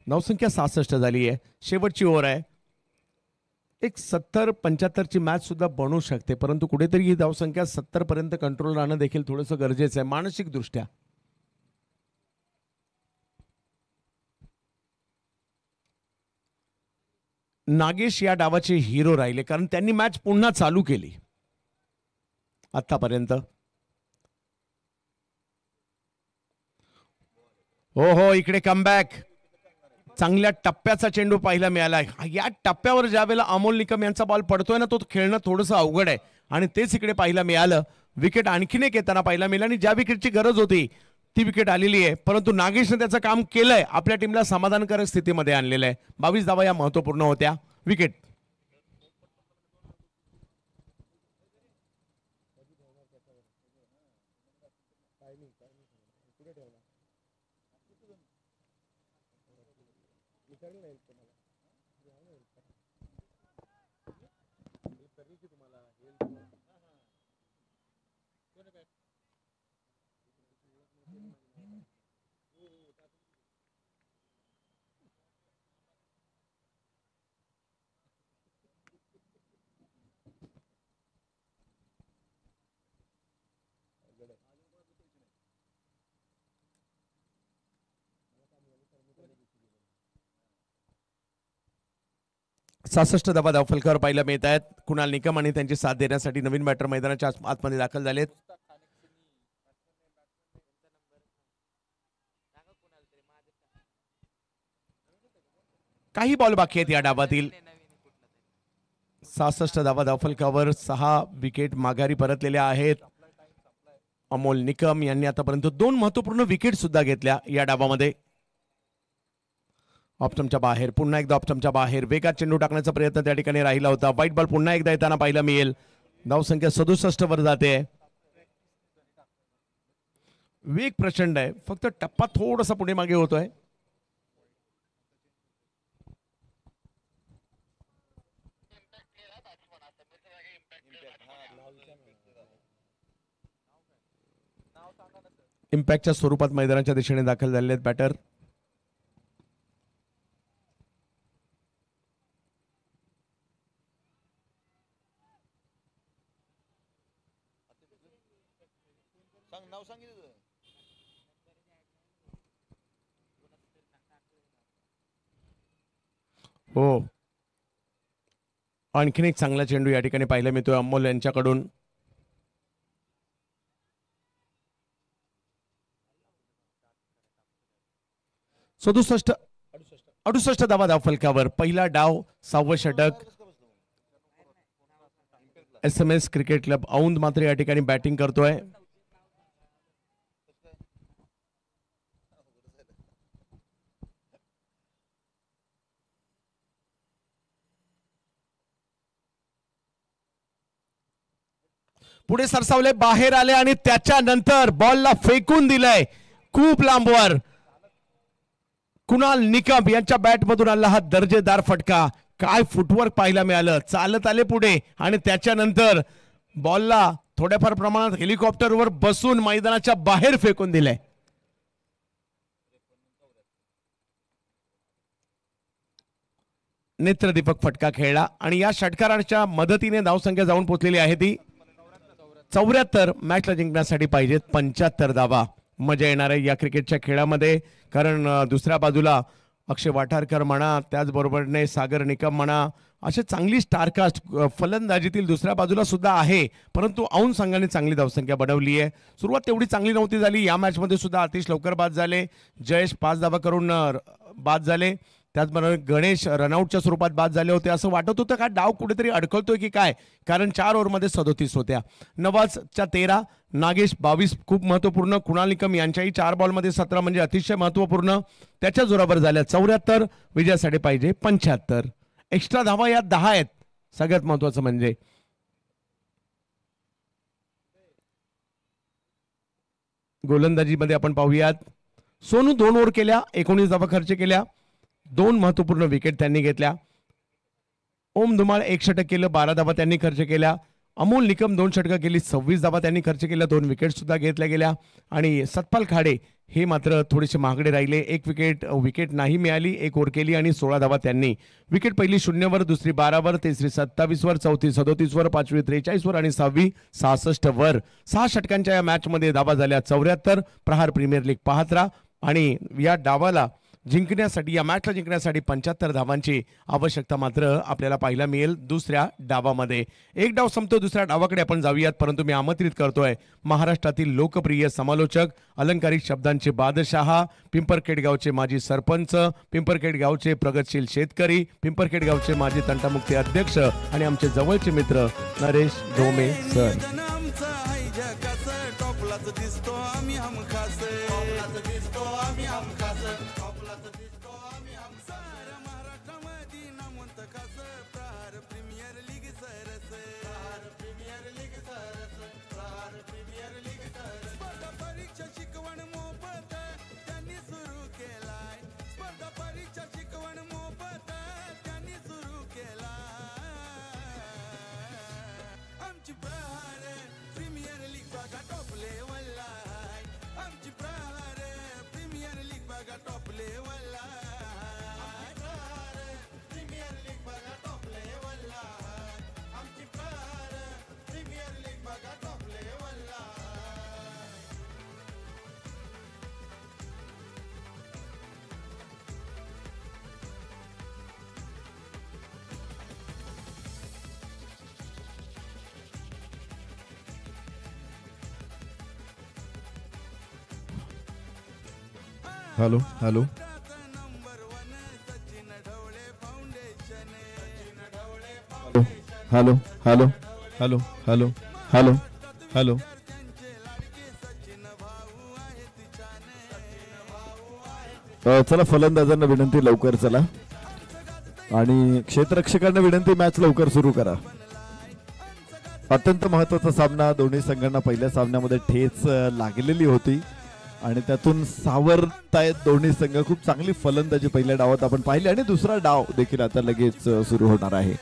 धावसंख्या 66 झाली आहे. शेवटची ओव्हर आहे. एक 70-75 ची मॅच सुद्धा बनू शकते, परंतु कुठेतरी ही धावसंख्या 70 पर्यंत कंट्रोल राहणं देखील थोडंसं गरजेचं आहे मानसिक दृष्ट्या. नागेश या डावाचे हिरो राहिले, कारण त्यांनी मॅच पुन्हा चालू केली आतापर्यंत. हो, इकडे कमबॅक. चांगल्या टप्प्याचा चेंडू पाहायला मिळाला. या टप्प्यावर ज्या वेळेला अमोल निकम यांचा बॉल पडतोय ना, तो खेळणं थोडंसं अवघड आहे आणि तेच इकडे पाहायला मिळालं. विकेट आणखीन एक येताना पाहायला मिळालं आणि ज्या विकेटची गरज होती ती विकेट आलेली आहे, परंतु नागेशने त्याचं काम केलंय. आपल्या टीमला समाधानकारक स्थितीमध्ये आणलेलं आहे. 22 धावा या महत्वपूर्ण होत्या. विकेट. सहासष्ट धावा धावफलकावर पाहायला मिळत आहेत. कुणाल निकम आणि त्यांची साथ देण्यासाठी नवीन बॅटर मैदानाच्या आतमध्ये दाखल झालेत. काही बॉल बाकी आहेत या डावातील. 66 धावा धावफलकावर 6 विकेट माघारी परतलेल्या आहेत. अमोल निकम यांनी आतापर्यंत 2 महत्वपूर्ण विकेट सुद्धा घेतल्या या डावामध्ये. ऑप्टमच्या बाहेर, पुन्हा एकदा ऑप्टमच्या बाहेर. वेगात चेंडू टाकण्याचा प्रयत्न त्या ठिकाणी राहिला होता. व्हाईट बॉल पुन्हा एकदा येताना पाहायला मिळेल. धावसंख्या 67 वर जाते. वेग प्रचंड आहे, फक्त टप्पा थोडासा पुढे मागे होतोय. इम्पॅक्टच्या स्वरूपात मैदानाच्या दिशेने दाखल झालेले आहेत बॅटर. हो, आणखीन एक चांगला चेंडू या ठिकाणी पाहायला मिळतोय अमोल यांच्याकडून. सदुसष्ट 68 धावा धावफलकावर. पहिला डाव, 6वं षटक. SMS क्रिकेट क्लब औंध मात्र या ठिकाणी बॅटिंग करतोय. पुढे सरसावले, बाहेर आले आणि त्याच्यानंतर बॉलला फेकून दिलंय खूप लांबवर. कुणाल निकम यांच्या बॅट मधून आला हा दर्जेदार फटका. काय फुटवर्क पाहायला मिळालं. चालत आले पुढे आणि त्याच्यानंतर बॉलला थोड्याफार प्रमाणात हेलिकॉप्टरवर बसून मैदानाच्या बाहेर फेकून दिलंय. नेत्रदीपक फटका खेळला आणि या षटकाराच्या मदतीने धावसंख्या जाऊन पोहोचलेली आहे ती 74. मॅचला जिंकण्यासाठी पाहिजेत 75 धावा. मजा येणार आहे या क्रिकेटच्या खेळामध्ये, कारण दुसऱ्या बाजूला अक्षय वाठारकर म्हणा, त्याचबरोबरने सागर निकम म्हणा, असे चांगली स्टारकास्ट फलंदाजीतील दुसऱ्या बाजूला सुद्धा आहे. परंतु औन संघाने चांगली धावसंख्या बनवली आहे. सुरुवात तेवढी चांगली नव्हती झाली. या मॅचमध्ये सुद्धा अतिश लवकर बाद झाले. जयेश 5 धावा करून बाद झाले. त्याचबरोबर गणेश रनआउटच्या स्वरूपात बाद झाले होते. असं वाटत होतं का डाव कुठेतरी अडकळतोय की काय, कारण 4 ओव्हरमध्ये 37 होत्या. नवाजच्या 13, नागेश 22 खूप महत्वपूर्ण. कुणाल निकम यांच्याही 4 बॉलमध्ये 17 म्हणजे अतिशय महत्वपूर्ण. त्याच्या जोरावर झाल्या 74. विजयासाठी पाहिजे 75. एक्स्ट्रा धावा या 10 आहेत. सगळ्यात महत्वाचं म्हणजे गोलंदाजीमध्ये आपण पाहूयात. सोनू 2 ओव्हर केल्या, 19 धावा खर्च केल्या, 2 महत्वपूर्ण विकेट त्यांनी घेतल्या. ओम धुमाळ 1 षटक केलं, 12 धावा त्यांनी खर्च केल्या. अमोल निकम 2 षटकं केली, 26 धावा त्यांनी खर्च केल्या, 2 विकेट सुद्धा घेतल्या गेल्या. आणि सतपाल खाडे हे मात्र थोडेसे महागडे राहिले. 1 विकेट नाही मिळाली, 1 ओव्हर केली आणि 16 धावा त्यांनी. विकेट पहिली 0 वर, दुसरी 12 वर, तिसरी 27 वर, चौथी 37 वर, पाचवी 43 वर आणि 6वी 66 वर. 6 षटकांच्या या मॅचमध्ये धावा झाल्या 74. प्रहार प्रीमियर लीग पाहत राहा. आणि या डावाला जिंकण्यासाठी, या मॅचला जिंकण्यासाठी 75 धावांची आवश्यकता मात्र आपल्याला पाहायला मिळेल दुसऱ्या डावामध्ये. एक डाव संपतो, दुसऱ्या डावाकडे आपण जाऊयात. परंतु मी आमंत्रित करतोय महाराष्ट्रातील लोकप्रिय समालोचक, अलंकारिक शब्दांचे बादशहा, पिंपरखेड गावचे माजी सरपंच, पिंपरखेड गावचे प्रगतशील शेतकरी, पिंपरखेड गावचे माजी तंटामुक्ती अध्यक्ष आणि आमचे जवळचे मित्र Naresh Dhome sir.
Hello hello hello hello hello hello hello hello. चला, फलंदाजांना विनंती लवकर चला आणि क्षेत्ररक्षकांना विनंती मॅच लवकर सुरू करा. अत्यंत महत्वाचा सामना. दोन्ही संघांना पहिल्या सामन्यामध्ये ठेच लागलेली होती आणि त्यातून सावरतायत दोन्ही संघ. खूप चांगली फलंदाजी पहिल्या डावात आपण पाहिली आणि दुसरा डाव देखील आता लगेच सुरू होणार आहे.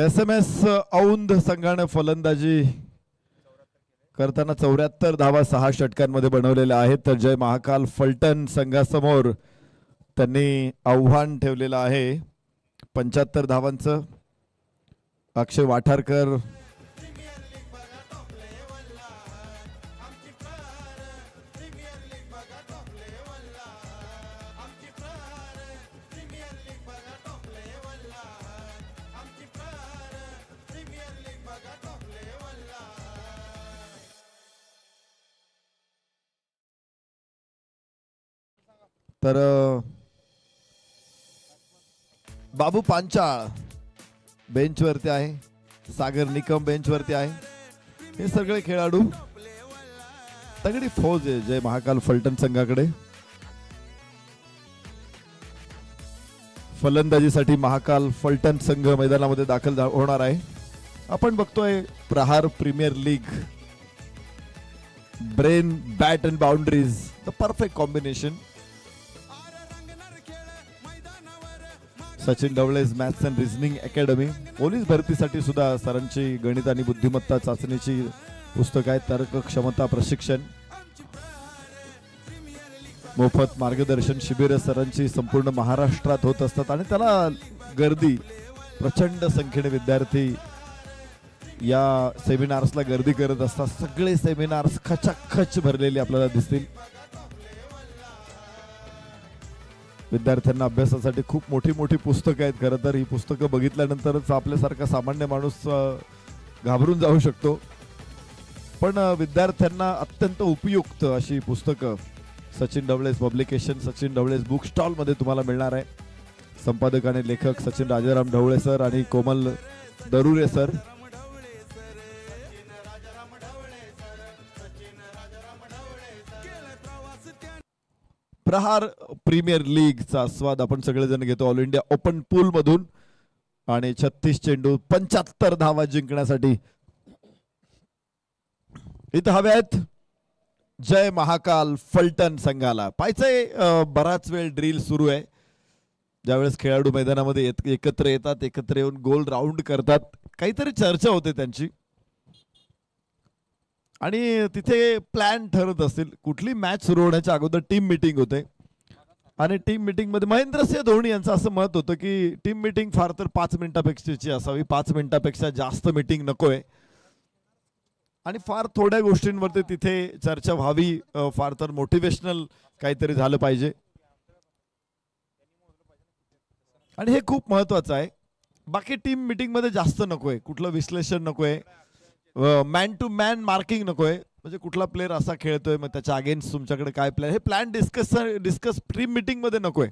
SMS औंध संघाने फलंदाजी करताना 74 धावा 6 षटकांमध्ये बनवलेल्या आहेत. तर जय महाकाल फलटण संघासमोर त्यांनी आव्हान ठेवलेलं आहे 75 धावांचं. अक्षय वाठारकर तर बाबू पांचाळ बेंचवरती आहे, सागर निकम बेंचवरती आहे. हे सगळे खेळाडू तगडी फौज आहे जय महाकाल फलटण संघाकडे. फलंदाजीसाठी महाकाल फलटण संघ मैदानामध्ये दाखल होणार आहे. आपण बघतोय Prahar premier league. Brain, bat and boundaries, the perfect combination. Sachin ढवळेज maths and reasoning academy. Police भरतीसाठी सुद्धा सरांची गणित आणि बुद्धिमत्ता चाचणीची पुस्तक आहे. तर्क क्षमता प्रशिक्षण, मोफत मार्गदर्शन शिबिर सरांची संपूर्ण महाराष्ट्रात होत असतात आणि त्याला गर्दी, प्रचंड संख्येने विद्यार्थी या सेमिनार्सला गर्दी करत असतात. सगळे सेमिनार्स खचाखच भरलेले आपल्याला दिसतील. विद्यार्थ्यांना अभ्यासासाठी खूप मोठी मोठी पुस्तकं आहेत. खरं तर ही पुस्तकं बघितल्यानंतरच आपल्यासारखा सामान्य माणूस घाबरून जाऊ शकतो, पण विद्यार्थ्यांना अत्यंत उपयुक्त अशी पुस्तकं Sachin Dhavalej publication, Sachin Dhavalej book stall मध्ये तुम्हाला मिळणार आहे. संपादक आणि लेखक सचिन राजाराम ढवळे सर आणि कोमल दरुरे सर. प्रहार प्रीमियर लीगचा स्वाद आपण सगळेजण घेतो ऑल इंडिया ओपन पूल मधून आणि 36 चेंडू 75 धावा जिंकण्यासाठी इथं हवे आहेत जय महाकाल फलटण संघाला. पाहायचंय बराच वेळ ड्रिल सुरू आहे. ज्यावेळेस खेळाडू मैदानामध्ये एकत्र येतात, एकत्र येऊन गोल राऊंड करतात, काहीतरी चर्चा होते त्यांची आणि तिथे प्लॅन ठरत असतील. कुठली मॅच सुरू होण्याच्या अगोदर टीम मीटिंग होते आणि टीम मीटिंग मध्ये महेंद्रसिंह धोनी यांचं असं मत होतं की टीम मीटिंग फार तर 5 मिनिटापेक्षाची असावी, 5 मिनिटापेक्षा जास्त मीटिंग नकोय आणि फार थोड्या गोष्टींवरती तिथे चर्चा व्हावी, फार तर मोटिवेशनल काहीतरी झालं पाहिजे आणि हे खूप महत्वाचं आहे. बाकी टीम मीटिंग मध्ये जास्त नकोय, कुठलं विश्लेषण नकोय, मॅन टू मॅन मार्किंग नकोय. म्हणजे कुठला प्लेअर असा खेळतोय मग त्याच्या अगेन्स्ट तुमच्याकडे काय प्लॅन, हे प्लॅन डिस्कस टीम मीटिंग मध्ये नकोय.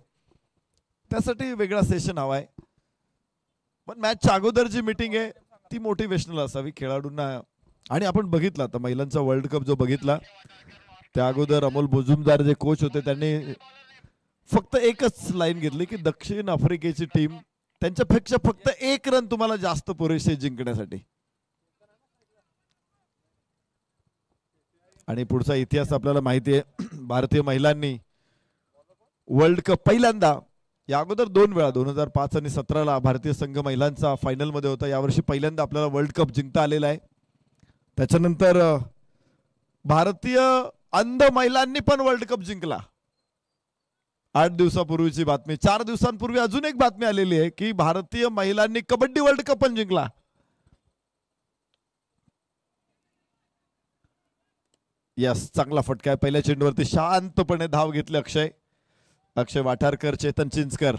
त्यासाठी वेगळा सेशन हवाय. पण मॅचच्या अगोदर जी मीटिंग आहे ती मोटिवेशनल असावी खेळाडूंना. आणि आपण बघितलं आता महिलांचा वर्ल्ड कप जो बघितला त्या अगोदर अमोल मुजुमदार जे कोच होते त्यांनी फक्त एकच लाईन घेतली की दक्षिण आफ्रिकेची टीम त्यांच्यापेक्षा फक्त 1 रन तुम्हाला जास्त पुरेसे जिंकण्यासाठी. आणि पुढचा इतिहास आपल्याला माहिती आहे. भारतीय महिलांनी वर्ल्ड कप पहिल्यांदा, या अगोदर 2 वेळा 2005 आणि 17ला भारतीय संघ महिलांचा फायनल मध्ये होता. यावर्षी पहिल्यांदा आपल्याला वर्ल्ड कप जिंकता आलेला आहे. त्याच्यानंतर भारतीय अंध महिलांनी पण वर्ल्ड कप जिंकला. 8 दिवसापूर्वीची बातमी. 4 दिवसांपूर्वी अजून एक बातमी आलेली आहे की भारतीय महिलांनी कबड्डी वर्ल्ड कप पण जिंकला. यस, चांगला फटका आहे. पहिल्या चेंडूवरती शांतपणे धाव घेतली अक्षय वाठारकर, चेतन चिंचकर.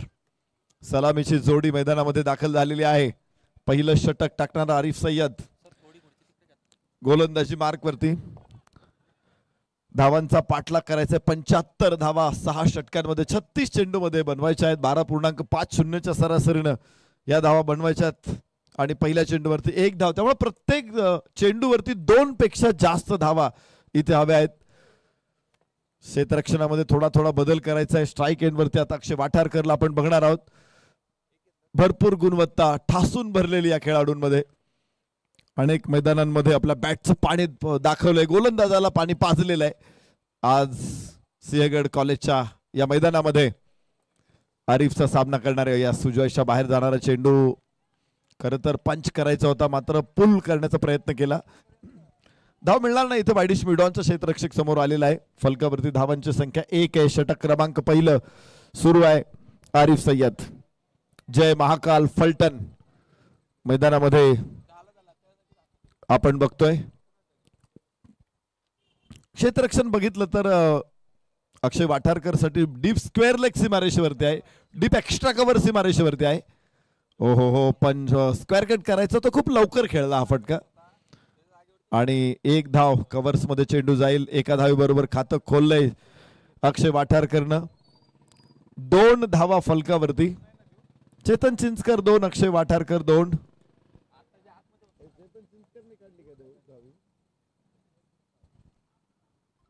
सलामीची जोडी मैदानामध्ये दाखल झालेली आहे. पहिलं षटक टाकणारा आरिफ सय्यद गोलंदाजी मार्क वरती. धावांचा पाठलाग करायचा. 75 धावा 6 षटकांमध्ये 36 चेंडूमध्ये बनवायच्या आहेत. 12.50च्या सरासरीनं या धावा बनवायच्या आहेत आणि पहिल्या चेंडूवरती 1 धाव. त्यामुळे प्रत्येक चेंडूवरती 2 पेक्षा जास्त धावा इथे हव्या आहेत. क्षेत्ररक्षणामध्ये थोडा बदल करायचा आहे. स्ट्राईक एंडवरती आता अक्षय वाठारकरला आपण बघणार आहोत. भरपूर गुणवत्ता ठासून भरलेली या खेळाडूंमध्ये. अनेक मैदानांमध्ये आपल्या बॅटचं पाणी दाखवलंय, गोलंदाजाला पाणी पाजलेलं आहे. आज सिंहगड कॉलेजच्या या मैदानामध्ये आरिफचा सामना करणारे या सुजयच्या बाहेर जाणारा चेंडू खरं तर पंच करायचा होता, मात्र पुल करण्याचा प्रयत्न केला. धाव मिळणार नाही. इथे वायडिश मिडॉनचा क्षेत्ररक्षक समोर आलेला आहे. फलकावरती धावांची संख्या 1 आहे. षटक क्रमांक पहिलं सुरू आहे. आरिफ सय्यद. जय महाकाल फलटण मैदानामध्ये आपण बघतोय. क्षेत्ररक्षण बघितलं तर अक्षय वाठारकर साठी डीप स्क्वेअर लेग सीमारेषेवरती आहे, डीप एक्स्ट्रा कव्हर सीमारेषेवरती आहे. हो पण स्क्वेअर कट करायचा तो खूप लवकर खेळला हा फटका आणि 1 धाव. कव्हर्स मध्ये चेंडू जाईल. 1 धावीबरोबर खातं खोललंय अक्षय वाठारकरनं. 2 धावा फलकावरती. चेतन चिंचकर 2, अक्षय वाठारकर 2.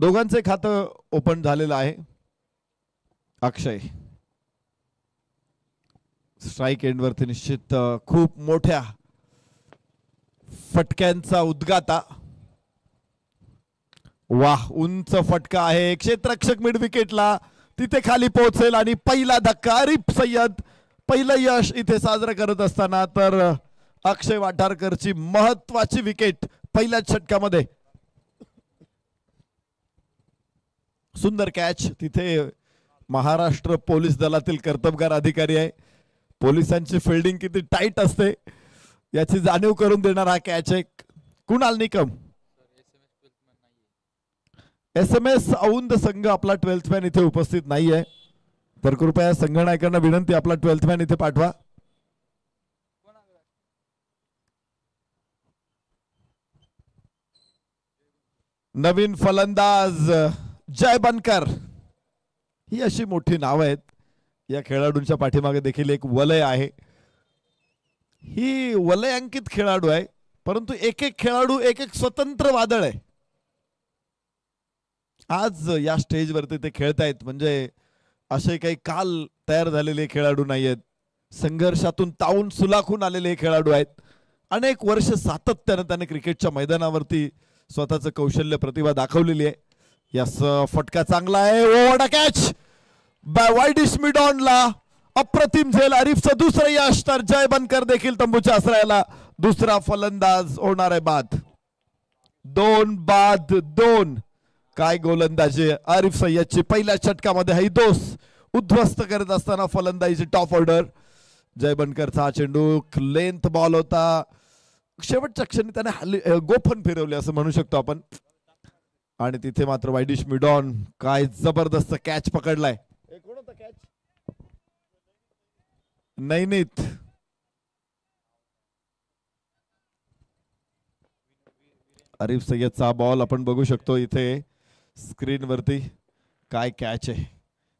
दोघांचे खातं ओपन झालेलं आहे. अक्षय स्ट्राईक एंडवरती निश्चित खूप मोठ्या फटक्यांचा उद्गाता. वाह, उंच फटका आहे, क्षेत्ररक्षक मिड विकेटला तिथे खाली पोहोचेल आणि पहिला धक्का. आरिफ सय्यद पहिलं यश इथे साजरं करत असताना तर अक्षय वाठारकरची महत्वाची विकेट पहिल्याच षटकामध्ये. सुंदर कॅच. तिथे महाराष्ट्र पोलीस दलातील कर्तबगार अधिकारी आहे. पोलिसांची फिल्डिंग किती टाईट असते याची जाणीव करून देणार हा कॅच आहे. कुणाल निकम. SMS औंध संघ आपला 12th मॅन इथे उपस्थित नाहीये, तर कृपया संघनायकांना विनंती आपला 12th मॅन इथे पाठवा. नवीन फलंदाज जय बनकर. ही अशी मोठी नाव आहेत. या खेळाडूंच्या पाठीमागे देखील एक वलय आहे. ही वलयांकित खेळाडू आहे, परंतु एक एक खेळाडू एक एक स्वतंत्र वादळ आहे. आज या स्टेजवरती ते खेळतायत म्हणजे असे काही काल तयार झालेले खेळाडू नाही आहेत. संघर्षातून तावून सुलाखून आलेले खेळाडू आहेत. अनेक वर्ष सातत्याने त्याने क्रिकेटच्या मैदानावरती स्वतःचं कौशल्य प्रतिभा दाखवलेली आहे. यास फटका चांगला आहे. ओव्हर कॅच बाय वाईडिश मिडॉनला. अप्रतिम झेल. आरिफचं दुसरं यश, तर जय बनकर देखील तंबूच्या आश्रयाला दुसरा फलंदाज होणार आहे बाद. 2 बाद 2. काय गोलंदाजी. आरिफ सय्यदची पहिल्या षटकामध्ये हैदोस उद्ध्वस्त करत असताना फलंदाजीची टॉप ऑर्डर. जय बनकरचा हा चेंडू लेंथ बॉल होता. शेवटच्या क्षणी त्याने गोफन फिरवले असं म्हणू शकतो आपण. आणि तिथे मात्र वाईडिश मिडॉन काय जबरदस्त कॅच पकडलाय. कॅच नैनीत. आरिफ सय्यदचा बॉल आपण बघू शकतो इथे स्क्रीन वरती. काय कॅच आहे.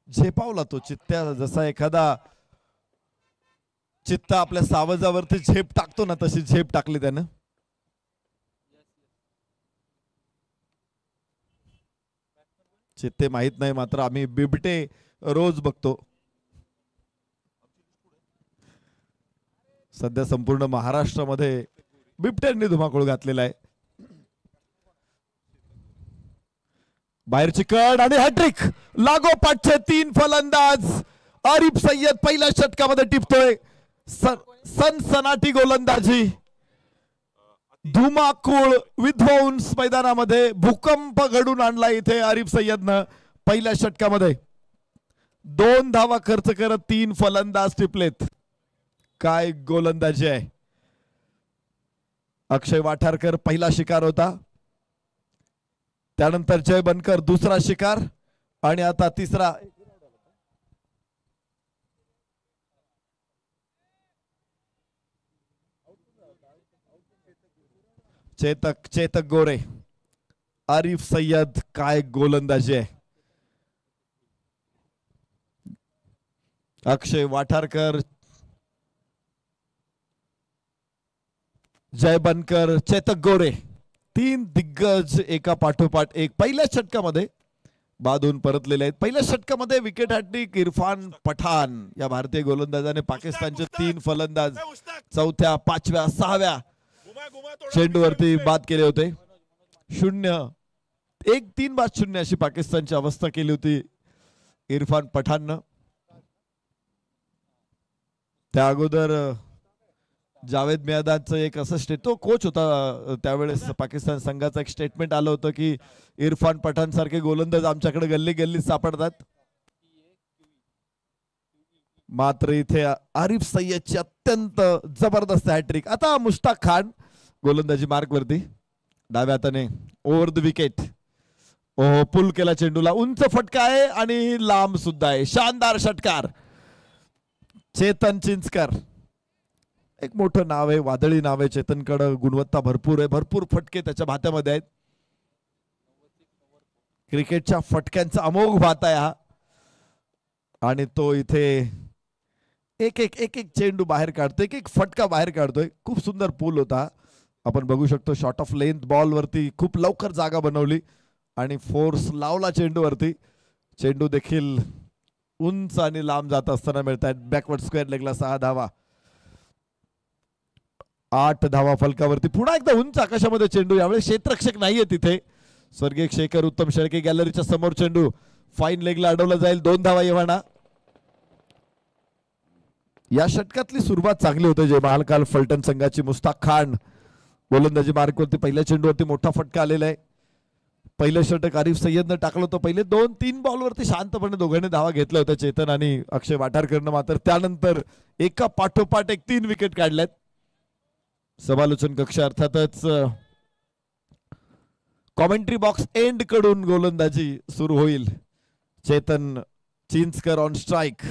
झेपावला तो चित्त्या, जसा एखादा चित्ता आपल्या सावजावरती झेप टाकतो ना, तशी झेप टाकली त्यानं. चित्ते माहित नाही, मात्र आम्ही बिबटे रोज बघतो. सध्या संपूर्ण महाराष्ट्रामध्ये बिबट्यांनी धुमाकूळ घातलेला आहे. बाहेरची कड आणि हॅट्रिक. लागोपाठचे 3 फलंदाज. आरिफ सय्यद पहिल्या षटकामध्ये टिपतोय. सनसनाटी गोलंदाजी. धुमाकूळ विध्वंस मैदानामध्ये भूकंप घडून आणला इथे आरिफ सय्यदनं पहिल्या षटकामध्ये. 2 धावा खर्च करत 3 फलंदाज टिपलेत. काय गोलंदाजी आहे. अक्षय वाठारकर पहिला शिकार होता, त्यानंतर जय बनकर दुसरा शिकार आणि आता तिसरा. चेतक गोरे. आरिफ सय्यद काय गोलंदाजी आहे. अक्षय वाठारकर, जय बनकर, चेतक गोरे 3 दिग्गज एका पाठोपाठ एक पहिल्या षटकामध्ये बाधून परतलेले आहेत. पहिल्या षटकामध्ये विकेट हॅट्रिक इरफान पठाण या भारतीय गोलंदाजाने पाकिस्तानचे 3 फलंदाज चौथ्या, 5व्या, 6व्या चेंडूवरती बाद केले होते. 0-1-3 बाद 0 अशी पाकिस्तानची अवस्था केली होती इरफान पठाणनं. त्या अगोदर जावेद मियादादचं एक असं तो कोच होता त्यावेळेस पाकिस्तान संघाचं एक स्टेटमेंट आलं होतं की इरफान पठाण सारखे गोलंदाज आमच्याकडे गल्ली गल्लीत सापडतात. मात्र इथे आरिफ सय्यदची अत्यंत जबरदस्त हॅट्रिक. आता मुश्ताक खान गोलंदाजी मार्क वरती डाव्या हाताने ओव्हर द विकेट. ओहो, पुल केला चेंडूला. उंच फटका आहे आणि लांब सुद्धा आहे. शानदार षटकार. चेतन चिंचकर एक मोठं नाव आहे, वादळी नाव आहे. चेतनकडे गुणवत्ता भरपूर आहे, भरपूर फटके त्याच्या भात्यामध्ये आहेत. क्रिकेटच्या फटक्यांचा अमोघ भात आहे हा. आणि तो इथे एक एक चेंडू बाहेर काढतोय, एक फटका बाहेर काढतोय. खूप सुंदर पूल होता, आपण बघू शकतो. शॉर्ट ऑफ लेंथ बॉल वरती खूप लवकर जागा बनवली आणि फोर्स लावला चेंडूवरती. चेंडू देखील उंच आणि लांब जात असताना मिळतात. बॅकवर्ड स्क्वेअर लेगला 6 धावा. 8 धावा फलकावरती. पुन्हा एकदा उंच आकाशामध्ये चेंडू, यावेळेस क्षेत्ररक्षक नाहीये तिथे. स्वर्गीय शेखर उत्तम शेळके गॅलरीच्या समोर चेंडू फाईन लेगला अडवला जाईल. 2 धावा येवाना. या षटकातली सुरुवात चांगली होते जय महाकाल फलटण संघाची. मुस्ताक खान गोलंदाजी मार्कवरती पहिल्या चेंडूवरती मोठा फटका आलेला आहे. पहिलं षटक आरिफ सय्यदनं टाकलं होतं. पहिले 2-3 बॉलवरती शांतपणे दोघांनी धावा घेतल्या होत्या, चेतन आणि अक्षय वाठारकरनं. मात्र त्यानंतर एका पाठोपाठ 3 विकेट काढल्यात. समालोचन कक्ष अर्थातच कॉमेंट्री बॉक्स एंड कडून गोलंदाजी सुरू होईल. Chetan Chinchkar on strike.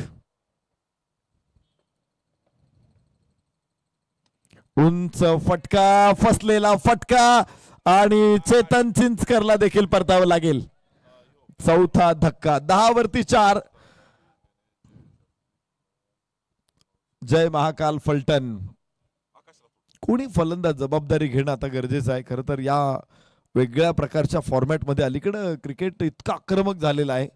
उंच फटका, फसलेला फटका आणि चेतन चिंचकरला देखील परतावं लागेल. चौथा धक्का. 10 वरती 4. जय महाकाल फलटण. कोणी फलंदाज जबाबदारी घेणं आता गरजेचं आहे. खरं तर या वेगळ्या प्रकारच्या फॉर्मॅटमध्ये अलीकडं क्रिकेट इतका आक्रमक झालेला आहे,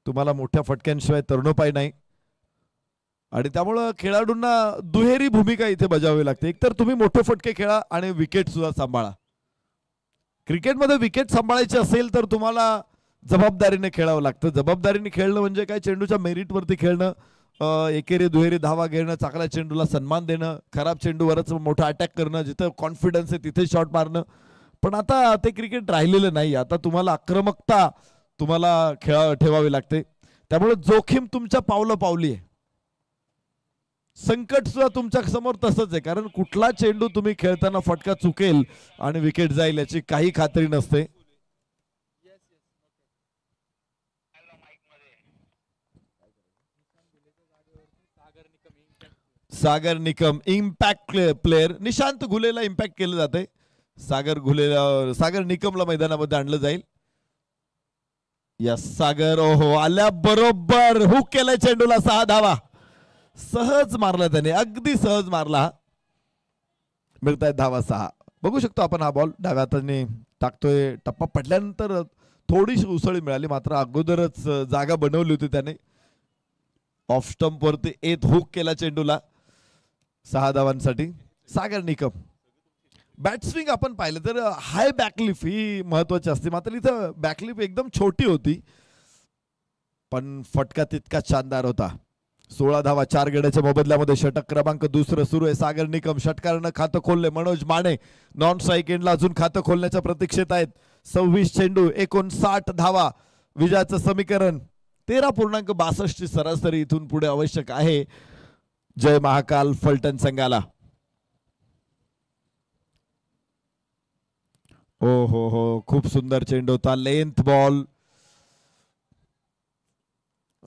तुम्हाला मोठ्या फटक्यांशिवाय तरुणोपाय नाही. आणि त्यामुळं खेळाडूंना दुहेरी भूमिका इथे बजावावी लागते. एकतर तुम्ही मोठे फटके खेळा आणि विकेट सुद्धा सांभाळा. क्रिकेटमध्ये विकेट सांभाळायची असेल तर तुम्हाला जबाबदारीने खेळावं लागतं. जबाबदारीने खेळणं म्हणजे काय, चेंडूच्या मेरिटवरती खेळणं, एकेरी दुहेरी धावा घेणं, चांगल्या चेंडूला सन्मान देणं, खराब चेंडूवरच मोठा अटॅक करणं, जिथं कॉन्फिडन्स आहे तिथे शॉट मारणं. पण आता ते क्रिकेट राहिलेलं नाही. आता तुम्हाला आक्रमकता तुम्हाला ठेवावी लागते. त्यामुळे जोखीम तुमच्या पावलं पावली आहे. संकट सुद्धा तुमच्या समोर तसंच आहे, कारण कुठला चेंडू तुम्ही खेळताना फटका चुकेल आणि विकेट जाईल याची काही खात्री नसते. Sagar Nikam impact player. निशांत घुलेला इम्पॅक्ट केलं जाते. सागर निकमला मैदानामध्ये आणलं जाईल. यस सागर. ओहो, आल्या बरोबर हुक केलाय चेंडूला. 6 धावा सहज मारला त्याने, अगदी सहज मारला. मिळतायत धावा 6. बघू शकतो आपण हा बॉल डाव्या हाताने टाकतोय. टप्पा पडल्यानंतर थोडीशी उसळी मिळाली, मात्र अगोदरच जागा बनवली होती त्याने. ऑफ स्टंप वरती एक हुक केला चेंडूला 6 धावांसाठी. सागर निकम. बॅटस्विंग आपण पाहिलं तर हाय बॅकलिफ ही महत्वाची असते, मात्र इथं बॅकलिफ एकदम छोटी होती, पण फटका तितका शानदार होता. 16 धावा 4 गड्याच्या मोबदल्यामध्ये. षटक क्रमांक 2 सुरू आहे. सागर निकम षटकारानं खातं खोलले. मनोज माने नॉन स्ट्राईक एंडला अजून खातं खोलण्याच्या प्रतीक्षेत आहेत. 26 चेंडू 59 धावा. विजयाचं समीकरण 13.62 ची सरासरी इथून पुढे आवश्यक आहे जय महाकाल फलटण संघाला. हो हो हो, खूप सुंदर चेंडू होता. Length ball.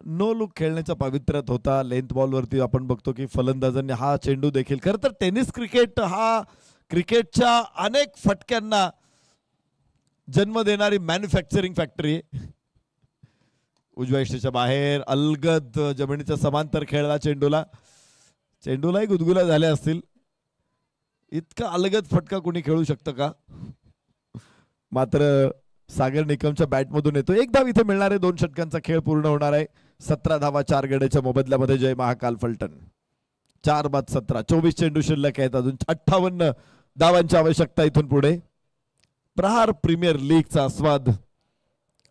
नो लुक खेळण्याच्या पावित्र्यात होता. लेंथ बॉलवरती आपण बघतो की फलंदाजांनी हा चेंडू देखील, खरं तर टेनिस क्रिकेट हा क्रिकेटच्या अनेक फटक्यांना जन्म देणारी मॅन्युफॅक्चरिंग फॅक्टरी आहे. उजव्या इष्टीच्या बाहेर अलगद जमिनीच्या समांतर खेळला चेंडूलाही गुदगुल्या झाल्या असतील. इतका अलगद फटका कोणी खेळू शकतं का? मात्र सागर निकमच्या बॅटमधून येतो. 1 धाव इथे मिळणार आहे. 2 षटकांचा खेळ पूर्ण होणार आहे. 17 धावा 4 गड्याच्या मोबदल्यामध्ये जय महाकाल फलटण. 4/17. 24 चेंडू शिल्लक आहेत. अजून 58 धावांची आवश्यकता इथून पुढे. प्रहार प्रीमियर लीगचा आस्वाद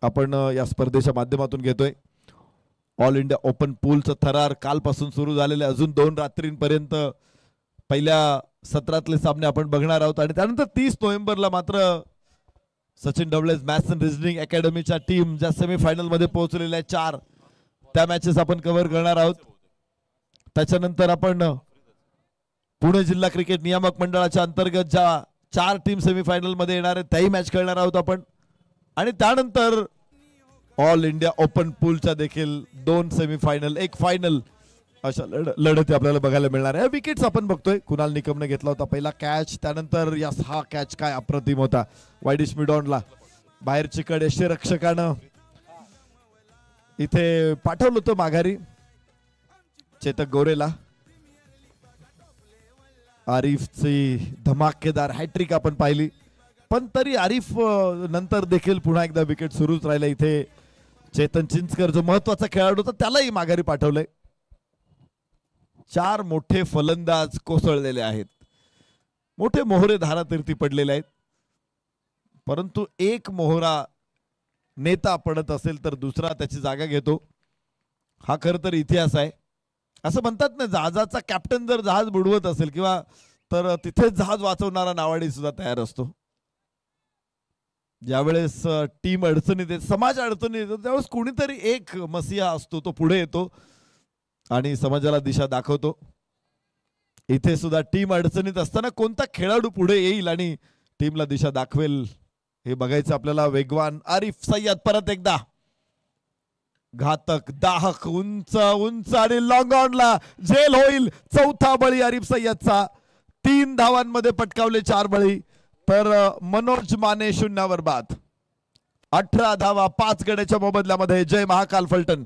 आपण या स्पर्धेच्या माध्यमातून घेतोय. ऑल इंडिया ओपन पूलचं थरार कालपासून सुरू झालेले अजून 2 रात्रींपर्यंत पहिल्या सत्रातले सामने आपण बघणार आहोत. आणि त्यानंतर 30 नोव्हेंबरला मात्र सचिन ढवळेज मॅथ्स अँड रिझनिंग अकॅडमीच्या टीम ज्या सेमीफायनल मध्ये पोहोचलेल्या आहेत 4, त्या मॅचेस आपण कव्हर करणार आहोत. त्याच्यानंतर आपण पुणे जिल्हा क्रिकेट नियामक मंडळाच्या अंतर्गत ज्या 4 टीम सेमीफायनल मध्ये येणार आहेत त्याही मॅच खेळणार आहोत आपण. आणि त्यानंतर ऑल इंडिया ओपन पूलच्या देखील 2 सेमीफायनल 1 फायनल अशा लढती आपल्याला बघायला मिळणार आहे. विकेट्स आपण बघतोय. कुणाल निकमने घेतला होता पहिला कॅच. त्यानंतर यास हा कॅच काय अप्रतिम होता. वाईडिश मिडॉनला बाहेर चिकड यष्टीरक्षकानं इथे पाठवलं होतं माघारी चेतक गोरेला. आरिफची धमाकेदार हॅट्रिक आपण पाहिली, पण तरी आरिफ नंतर देखील पुन्हा एकदा विकेट सुरूच राहिला. इथे चेतन चिंचकर जो महत्वाचा खेळाडू होता त्यालाही माघारी पाठवलंय. 4 मोठे फलंदाज कोसळलेले आहेत. मोठे मोहरे धारातीर्थी पडलेले आहेत, परंतु एक मोहरा नेता पडत असेल तर दुसरा त्याची जागा घेतो. हा खर तर इतिहास आहे. असं म्हणतात ना, जहाजाचा कॅप्टन जर जहाज बुडवत असेल किंवा तर तिथेच जहाज वाचवणारा नावाडी सुद्धा तयार असतो. ज्यावेळेस टीम अडचणीत येते, समाज अडचणीत येतो, त्यावेळेस कोणीतरी एक मसिहा असतो, तो पुढे येतो आणि समाजाला दिशा दाखवतो. इथे सुद्धा टीम अडचणीत असताना कोणता खेळाडू पुढे येईल आणि टीमला दिशा दाखवेल हे बघायचं आपल्याला. वेगवान आरिफ सय्यद परत एकदा घातक दाहक उंच उंच आणि लॉंग ऑनला झेल होईल. चौथा बळी आरिफ सय्यदचा. 3 धावांमध्ये पटकावले 4 बळी. तर मनोज माने 0 बाद. 18 धावा 5 गड्याच्या मोबदल्यामध्ये जय महाकाल फलटण.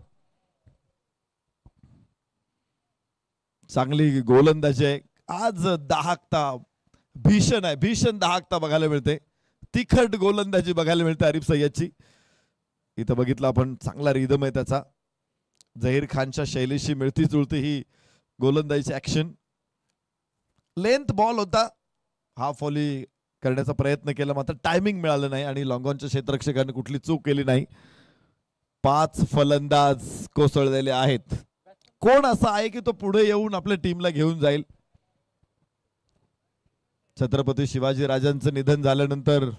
चांगली गोलंदाजी आहे आज. दाहकता भीषण आहे, भीषण दाहकता बघायला मिळते. तिखट गोलंदाजी बघायला मिळते आरिफ सय्यदची. इथं बघितलं आपण, चांगला रिदम आहे त्याचा. झहीर खानच्या शैलीशी मिळती जुळती ही गोलंदाजीची ऍक्शन. लेंथ बॉल होता, हाफ व्हॉली करण्याचा प्रयत्न केला, मात्र टायमिंग मिळालं नाही आणि लॉंगॉनच्या क्षेत्ररक्षकांनी कुठली चूक केली नाही. 5 फलंदाज कोसळलेले आहेत. कोण असा आहे की तो पुढे येऊन आपल्या टीमला घेऊन जाईल? छत्रपती शिवाजी राजांचं निधन झाल्यानंतर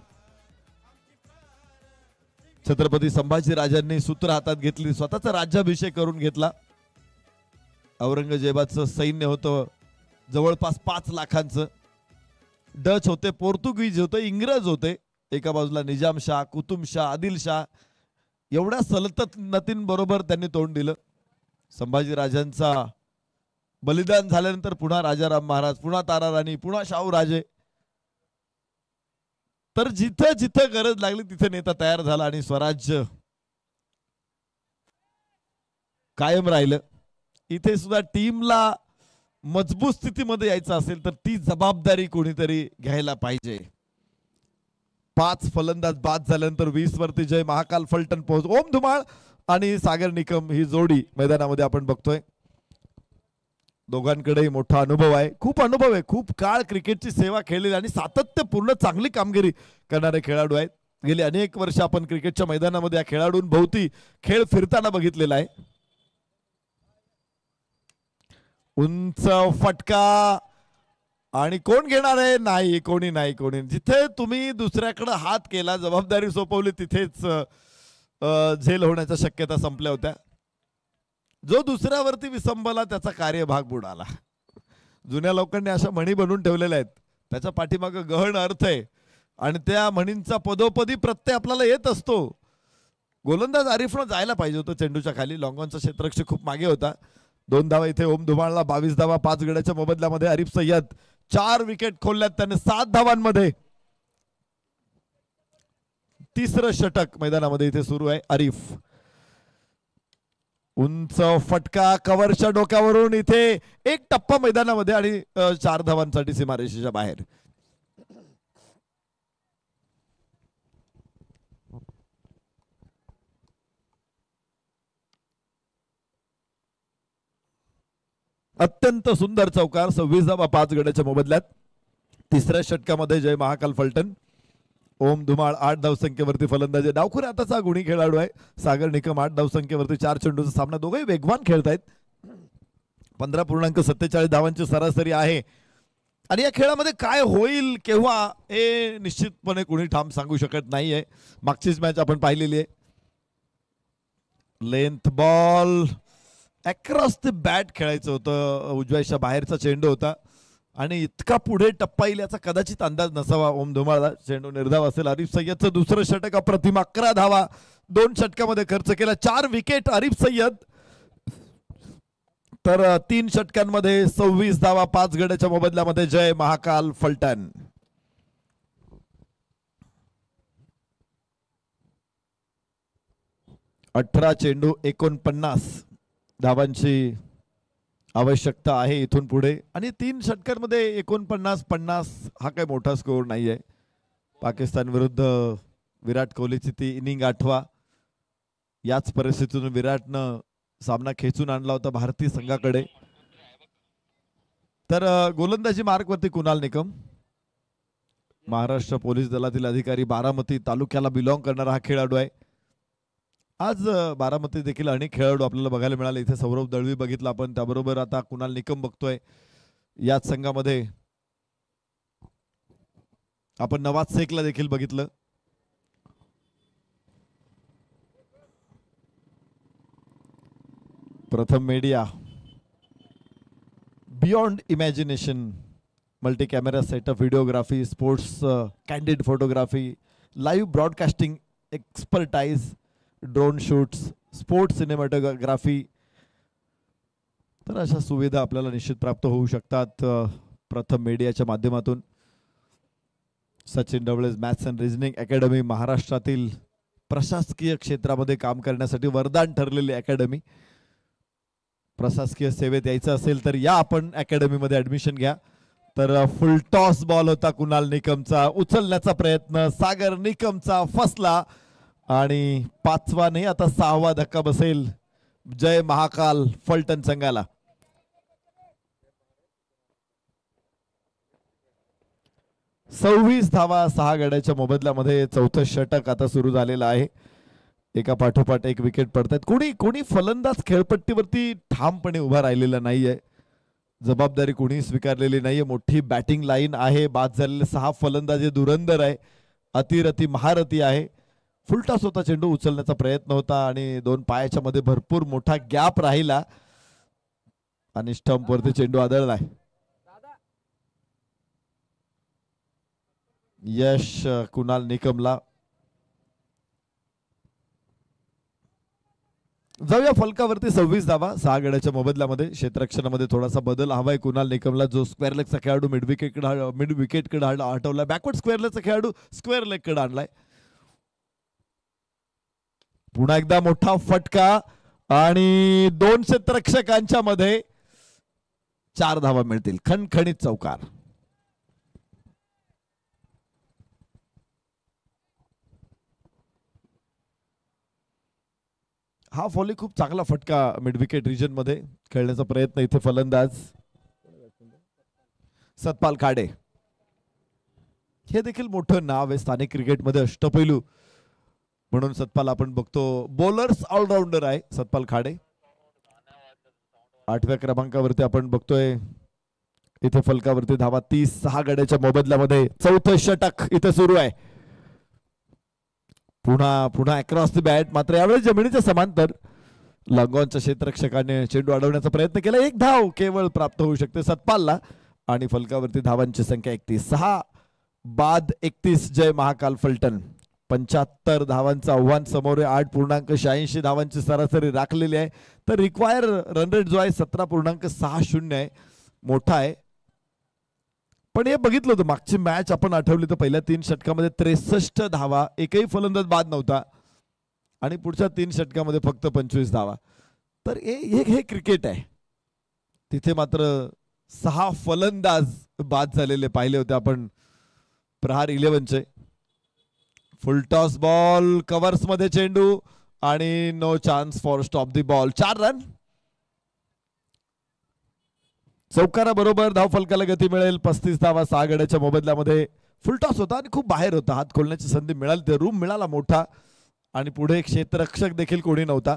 छत्रपती संभाजी राजांनी सूत्र हातात घेतली, स्वतःचा राज्याभिषेक करून घेतला. औरंगजेबाचं सैन्य होतं जवळपास 5 लाखांचं. डच होते, पोर्तुगीज होते, इंग्रज होते. एका बाजूला निजामशाह, कुतुबशाह, आदिलशाह, एवढ्या सल्तनतींबरोबर त्यांनी तोंड दिलं. संभाजी राजांचा बलिदान झाल्यानंतर पुन्हा राजाराम महाराज, पुन्हा ताराराणी, पुन्हा शाहू राजे. तर जिथं जिथं गरज लागली तिथे नेता तयार झाला आणि स्वराज्य कायम राहिलं. इथे सुद्धा टीमला मजबूत स्थितीमध्ये यायचं असेल तर ती जबाबदारी कोणीतरी घ्यायला पाहिजे. 5 फलंदाज बाद झाल्यानंतर 20 वरती जय महाकाल फलटण पोहोच. ओम धुमाळ आणि सागर निकम ही जोडी मैदानामध्ये आपण बघतोय. दोघांकडेही मोठा अनुभव आहे, खूप अनुभव आहे. खूप काळ क्रिकेटची सेवा खेळलेली आणि सातत्यपूर्ण चांगली कामगिरी करणारे खेळाडू आहेत. गेली अनेक वर्ष आपण क्रिकेटच्या मैदानामध्ये या खेळाडूंभोवती खेळ फिरताना बघितलेला आहे. उंच फटका आणि कोण घेणार आहे? नाही, कोणी नाही. कोणी जिथे तुम्ही दुसऱ्याकडे हात केला, जबाबदारी सोपवली, तिथेच झेल होण्याच्या शक्यता संपल्या होत्या. जो दुसऱ्यावरती विसंबला त्याचा कार्यभाग बुडाला. जुन्या लोकांनी अशा म्हणी बनवून ठेवलेल्या आहेत, त्याच्या पाठीमागे गहन अर्थ आहे आणि त्या म्हणींचा पदोपदी प्रत्यय आपल्याला येत असतो. गोलंदाज आरिफनं जायला पाहिजे होतं चेंडूच्या खाली. लॉंगॉनचा क्षेत्ररक्षक खूप मागे होता. 2 धावा इथे ओम धुमाळला. 22 धावा 5 गड्याच्या मोबदल्यामध्ये आरिफ सय्यद. 4 विकेट खोलल्यात त्याने 7 धावांमध्ये. तिसरं षटक मैदानामध्ये इथे सुरू आहे. आरिफ उंच फटका कव्हरच्या डोक्यावरून. इथे एक टप्पा मैदानामध्ये आणि 4 धावांसाठी सीमारेषेच्या बाहेर. अत्यंत सुंदर चौकार. 26 धावा 5 गड्याच्या मोबदल्यात. तिसऱ्या षटकामध्ये जय महाकाल फलटण. ओम धुमाळ 8 धावसंख्येवरती फलंदाजी. डावखुरे आताचा गुणी खेळाडू आहे. सागर निकम 8 धावसंख्येवरती. 4 चेंडूचा सामना. दोघेही वेगवान खेळतायत. 15.47 धावांची सरासरी आहे. आणि या खेळामध्ये काय होईल केव्हा हे निश्चितपणे कोणी ठाम सांगू शकत नाहीये. मागचीच मॅच आपण पाहिलेली आहे. Length ball across the bat खेळायचं होतं. उजव्याच्या बाहेरचा चेंडू होता आणि इतका पुढे टप्पा येईल याचा कदाचित अंदाज नसावा ओम धुमाळला. चेंडू निर्धाव असेल. आरिफ सय्यदचं दुसरं षटक अप्रतिम. 11 धावा 2 षटकामध्ये खर्च केला. 4 विकेट आरिफ सय्यद. तर 3 षटकांमध्ये 26 धावा 5 गड्याच्या मोबदल्यामध्ये जय महाकाल फलटण. अठरा चेंडू 49 धावांची आवश्यकता आहे इथून पुढे. आणि 3 षटकांमध्ये 49-50 हा काही मोठा स्कोअर नाहीये. पाकिस्तान विरुद्ध विराट कोहलीची ती इनिंग आठवा. याच परिस्थितीतून विराटनं सामना खेचून आणला होता भारतीय संघाकडे. तर गोलंदाजी मार्कवरती कुणाल निकम. महाराष्ट्र पोलीस दलातील अधिकारी, बारामती तालुक्याला बिलॉंग करणारा हा खेळाडू आहे. आज बारामती देखील अनेक खेळाडू आपल्याला बघायला मिळाले. इथे सौरभ दळवी बघितला आपण, त्याबरोबर आता कुणाल निकम बघतोय. याच संघामध्ये आपण नवाज शेखला देखील बघितलं. प्रथम media, beyond imagination, multi camera setup, videography, sports candid photography, live broadcasting expertise, drone shoots, sports cinematography. तर अशा सुविधा आपल्याला निश्चित प्राप्त होऊ शकतात प्रथम मीडियाच्या माध्यमातून. Sachin Dhawale maths and reasoning academy, महाराष्ट्रातील प्रशासकीय क्षेत्रामध्ये काम करण्यासाठी वरदान ठरलेली अकॅडमी. प्रशासकीय सेवेत यायचं असेल तर या आपण अकॅडमीमध्ये ऍडमिशन घ्या. तर फुल टॉस बॉल होता कुणाल निकमचा, उचलण्याचा प्रयत्न सागर निकमचा फसला आणि 5वा नाही आता 6वा धक्का बसेल जय महाकाल फलटण संघाला. सव्वीस धावा 6 गड्याच्या मोबदल्यामध्ये चौथं षटक आता सुरू झालेलं आहे. एका पाठोपाठ एक विकेट पडतायत. कोणी फलंदाज खेळपट्टीवरती ठामपणे उभा राहिलेला नाहीये. जबाबदारी कोणी स्वीकारलेली नाहीये. मोठी बॅटिंग लाईन आहे. बाद झालेले 6 फलंदाज धुरंधर आहे, अतिरथी महारथी आहे. फुलटॉस होता, चेंडू उचलण्याचा प्रयत्न होता आणि 2 पायाच्या मध्ये भरपूर मोठा गॅप राहिला आणि स्टंप वरती चेंडू आदळलाय. यश कुणाल निकमला. जाऊया फलकावरती 26 धावा 6 गड्याच्या मोबदल्यामध्ये. क्षेत्ररक्षणामध्ये थोडासा बदल हवाय कुणाल निकमला. जो स्क्वेअर लेगचा खेळाडू मिड विकेटकडे हटवलाय. बॅकवर्ड स्क्वेअर लेगचा खेळाडू स्क्वेअर लेगकडे आणलाय. पुन्हा एकदा मोठा फटका आणि 2 क्षेत्ररक्षकांच्या मध्ये 4 धावा मिळतील. खणखणीत चौकार. हा फॉली खूप चांगला फटका मिड विकेट रिजन मध्ये खेळण्याचा प्रयत्न. इथे फलंदाज सतपाल खाडे, हे देखील मोठं नाव आहे स्थानिक क्रिकेटमध्ये, अष्टपैलू म्हणून सतपाल आपण बघतो. बॉलर्स ऑलराऊंडर आहे सतपाल खाडे. 8व्या क्रमांकावरती आपण बघतोय. इथे फलकावरती धावा 30 6 गड्याच्या मोबदल्यामध्ये चौथं षटक इथे सुरू आहे. पुन्हा अक्रॉस द बॅट, मात्र यावेळेस जमिनीच्या समांतर लॉंगॉनच्या क्षेत्ररक्षकाने चेंडू अडवण्याचा प्रयत्न केला. 1 धाव केवळ प्राप्त होऊ शकते सतपालला आणि फलकावरती धावांची संख्या 31. 6 बाद 31 जय महाकाल फलटण. 75 धावांचं आव्हान समोर आहे. 8.86 धावांची सरासरी राखलेली आहे. तर रिक्वायर रन रेट जो आहे 17.60 आहे, मोठा आहे. पण हे बघितलं होतं मागची मॅच आपण आठवली तर पहिल्या 3 षटकामध्ये 63 धावा, एकही फलंदाज बाद नव्हता आणि पुढच्या 3 षटकामध्ये फक्त 25 धावा. तर हे क्रिकेट आहे. तिथे मात्र 6 फलंदाज बाद झालेले पाहिले होते आपण प्रहार 11चे. फुल टॉस बॉल, कव्हर्स मध्ये चेंडू आणि no chance for stop the ball. 4 run. चौकारा बरोबर धाव फलकाला गती मिळेल. 35 धावा 6 गड्याच्या मोबदल्यामध्ये. फुल टॉस होता आणि खूप बाहेर होता. हात खोलण्याची संधी मिळाली, ते रूम मिळाला मोठा आणि पुढे एक क्षेत्ररक्षक देखील कोणी नव्हता.